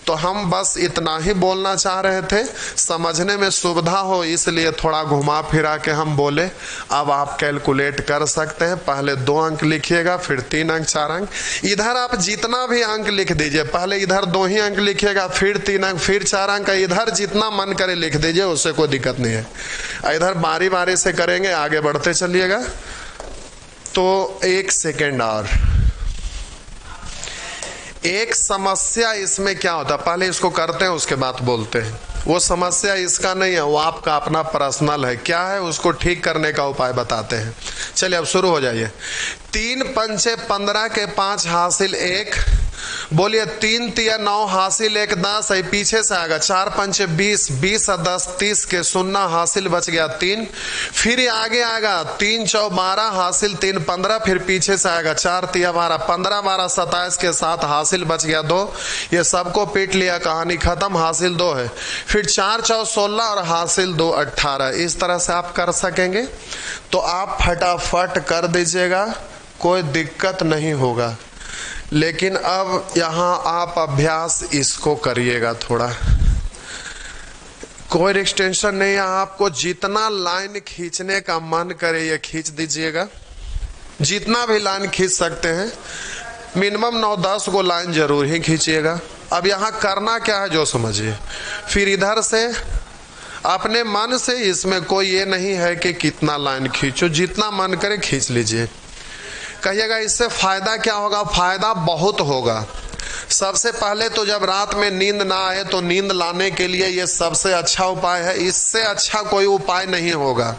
तो हम बस इतना ही बोलना चाह रहे थे, समझने में सुविधा हो इसलिए थोड़ा घुमा फिरा के हम बोले। अब आप कैलकुलेट कर सकते हैं, पहले 2 अंक लिखिएगा, फिर 3 अंक 4 अंक, इधर आप जितना भी अंक लिख दीजिए, पहले इधर 2 ही अंक लिखिएगा, फिर 3 अंक, फिर 4 अंक, इधर जितना मन करे लिख दीजिए, उससे कोई दिक्कत नहीं है। इधर बारी बारी से करेंगे, आगे बढ़ते चलिएगा। तो 1 सेकेंड और, एक समस्या इसमें क्या होता है, पहले इसको करते हैं उसके बाद बोलते हैं। वो समस्या इसका नहीं है, वो आपका अपना पर्सनल है, क्या है उसको ठीक करने का उपाय बताते हैं। चलिए अब शुरू हो जाइए। 3 पंचे 15 के 5 हासिल 1, बोलिए 3 तिया 9 हासिल 1 10 है, पीछे से आएगा 4 पंचे 20, 20 और 10 30 के 0 हासिल बच गया 3, फिर ये आगे आएगा 3 चौ 12 हासिल 3 15, फिर पीछे से आएगा 4 तिया 12, 15 12 27 के 7 हासिल बच गया 2, ये सबको पीट लिया, कहानी खत्म, हासिल 2 है, फिर 4 चौ 16 और हासिल 2 18। इस तरह से आप कर सकेंगे तो आप फटाफट कर दीजिएगा, कोई दिक्कत नहीं होगा। लेकिन अब यहां आप अभ्यास इसको करिएगा थोड़ा, कोई एक्सटेंशन नहीं है, आपको जितना लाइन खींचने का मन करे ये खींच दीजिएगा, जितना भी लाइन खींच सकते हैं, मिनिमम 9-10 को लाइन जरूर ही खींचिएगा। अब यहां करना क्या है जो समझिए, फिर इधर से अपने मन से, इसमें कोई ये नहीं है कि कितना लाइन खींचो, जितना मन करे खींच लीजिए। कहिएगा इससे फायदा क्या होगा? फायदा बहुत होगा। सबसे पहले तो जब रात में नींद ना आए तो नींद लाने के लिए ये सबसे अच्छा उपाय है, इससे अच्छा कोई उपाय नहीं होगा।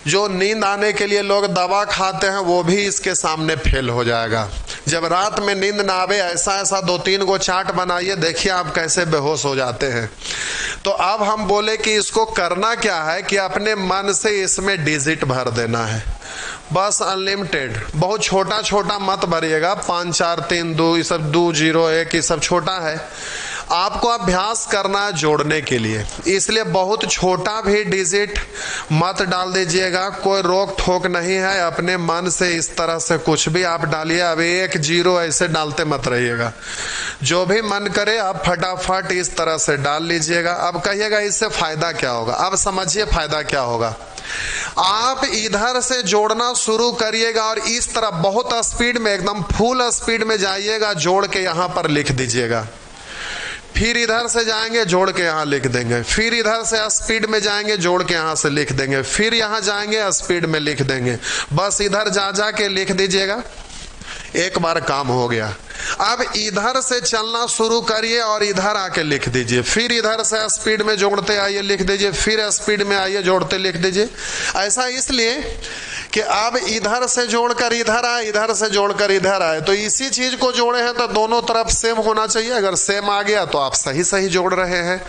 जो नींद आने के लिए लोग दवा खाते हैं वो भी इसके सामने फेल हो जाएगा। जब रात में नींद ना आवे, ऐसा ऐसा 2-3 गो चार्ट बनाइए, देखिए आप कैसे बेहोश हो जाते हैं। तो अब हम बोले कि इसको करना क्या है कि अपने मन से इसमें डिजिट भर देना है, बस अनलिमिटेड, बहुत छोटा छोटा मत भरिएगा, 5 4 3 2 ये सब 2 0 1 ये सब छोटा है। आपको अभ्यास करना है जोड़ने के लिए, इसलिए बहुत छोटा भी डिजिट मत डाल दीजिएगा, कोई रोक ठोक नहीं है, अपने मन से इस तरह से कुछ भी आप डालिए। अब 1 0 ऐसे डालते मत रहिएगा, जो भी मन करे आप फटाफट इस तरह से डाल लीजिएगा। अब कहिएगा इससे फायदा क्या होगा? अब समझिए फायदा क्या होगा। आप इधर से जोड़ना शुरू करिएगा और इस तरह बहुत स्पीड में, एकदम फुल स्पीड में जाइएगा, जोड़ के यहां पर लिख दीजिएगा, फिर इधर से जाएंगे जोड़ के यहां लिख देंगे, फिर इधर से स्पीड में जाएंगे जोड़ के यहां से लिख देंगे, फिर यहां जाएंगे स्पीड में लिख देंगे, बस इधर जा जा के लिख दीजिएगा, एक बार काम हो गया। अब इधर से चलना शुरू करिए और इधर आके लिख दीजिए, फिर इधर से स्पीड में जोड़ते आइए लिख दीजिए, फिर स्पीड में आइए जोड़ते लिख दीजिए। ऐसा इसलिए कि अब इधर से जोड़कर इधर आए, इधर से जोड़कर इधर आए, तो इसी चीज को जोड़े हैं तो दोनों तरफ सेम होना चाहिए। अगर सेम आ गया तो आप सही सही जोड़ रहे हैं।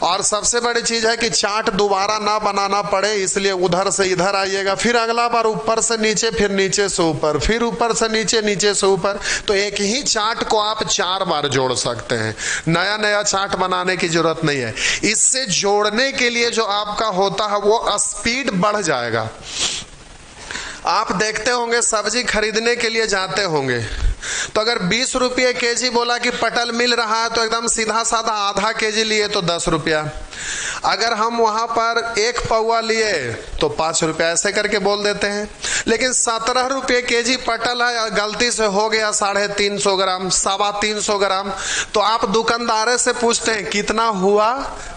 और सबसे बड़ी चीज है कि चार्ट दोबारा ना बनाना पड़े, इसलिए उधर से इधर आइएगा, फिर अगला बार ऊपर से नीचे, फिर नीचे से ऊपर, फिर ऊपर से नीचे, नीचे से ऊपर, तो एक ही चार्ट को आप 4 बार जोड़ सकते हैं। नया नया चार्ट बनाने की जरूरत नहीं है। इससे जोड़ने के लिए जो आपका होता है वो स्पीड बढ़ जाएगा। आप देखते होंगे सब्जी खरीदने के लिए जाते होंगे, तो अगर 20 रुपये केजी बोला कि पटल मिल रहा है तो एकदम सीधा साधा आधा केजी लिए तो 10 रुपया, अगर हम वहां पर 1 पौवा लिए तो 5 रुपया, ऐसे करके बोल देते हैं। लेकिन 17 रुपये केजी पटल है, गलती से हो गया 350 ग्राम, 325 ग्राम, तो आप दुकानदार से पूछते हैं कितना हुआ,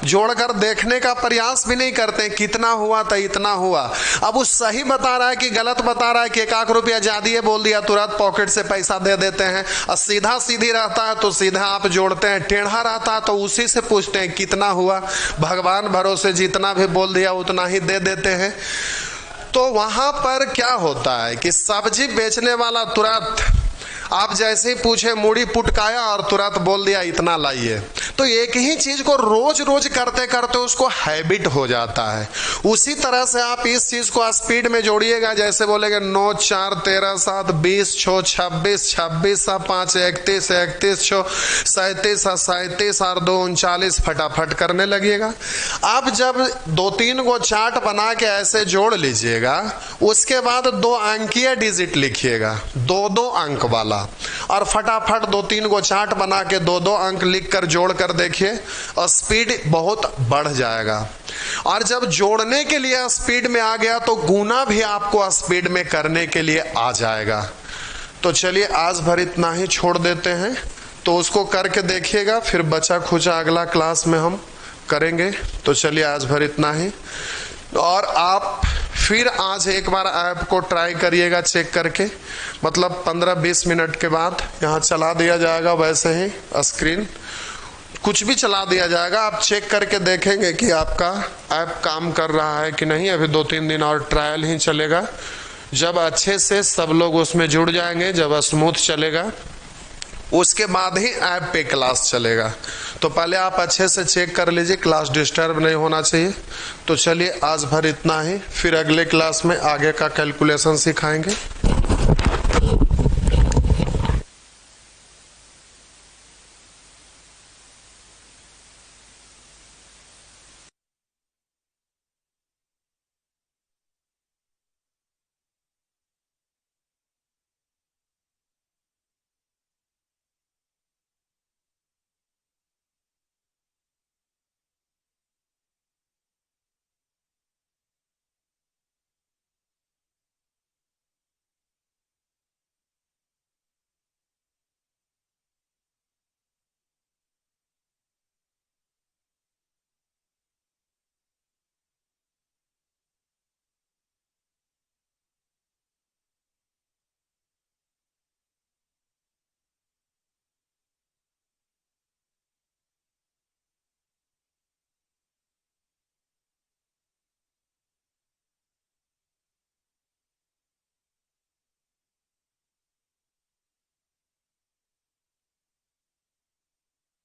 जोड़कर देखने का प्रयास भी नहीं करते कितना हुआ तो इतना हुआ। अब वो सही बता रहा है कि गलत बता रहा है कि 1 रुपया ज्यादा बोल दिया, तुरंत पॉकेट से पैसा दे देते हैं। और सीधा सीधी रहता है तो सीधा आप जोड़ते हैं, टेढ़ा रहता है तो उसी से पूछते हैं कितना हुआ, भगवान भरोसे जितना भी बोल दिया उतना ही दे देते हैं। तो वहां पर क्या होता है कि सब्जी बेचने वाला तुरंत आप जैसे ही पूछे मूड़ी पुटकाया और तुरंत बोल दिया इतना लाइए, तो एक ही चीज को रोज रोज करते करते उसको हैबिट हो जाता है। उसी तरह से आप इस चीज को स्पीड में जोड़िएगा, जैसे बोलेंगे 9 4 13 7 20 6 26 26 5 31 31 6 37 37 और 2 39 फटाफट करने लगिएगा। अब जब 2-3 गो चार्ट बना के ऐसे जोड़ लीजिएगा, उसके बाद 2 अंकीय डिजिट लिखिएगा, 2-2 अंक वाला, और फटाफट 2-3 गो चार्ट बना के 2-2 अंक लिख कर जोड़ कर देखिए, और स्पीड बहुत बढ़ जाएगा। और जब जोड़ने के लिए स्पीड में आ गया तो गुना भी आपको स्पीड में करने के लिए आ जाएगा। तो चलिए आज भर इतना ही छोड़ देते हैं, तो उसको करके देखिएगा, फिर बचा खुचा अगला क्लास में हम करेंगे। तो चलिए आज भर इतना ही, और आप फिर आज एक बार ऐप को ट्राई करिएगा चेक करके, मतलब 15-20 मिनट के बाद यहाँ चला दिया जाएगा, वैसे ही स्क्रीन कुछ भी चला दिया जाएगा, आप चेक करके देखेंगे कि आपका ऐप काम कर रहा है कि नहीं। अभी 2-3 दिन और ट्रायल ही चलेगा, जब अच्छे से सब लोग उसमें जुड़ जाएंगे, जब स्मूथ चलेगा, उसके बाद ही ऐप पे क्लास चलेगा। तो पहले आप अच्छे से चेक कर लीजिए, क्लास डिस्टर्ब नहीं होना चाहिए। तो चलिए आज भर इतना ही, फिर अगले क्लास में आगे का कैलकुलेशन सिखाएंगे।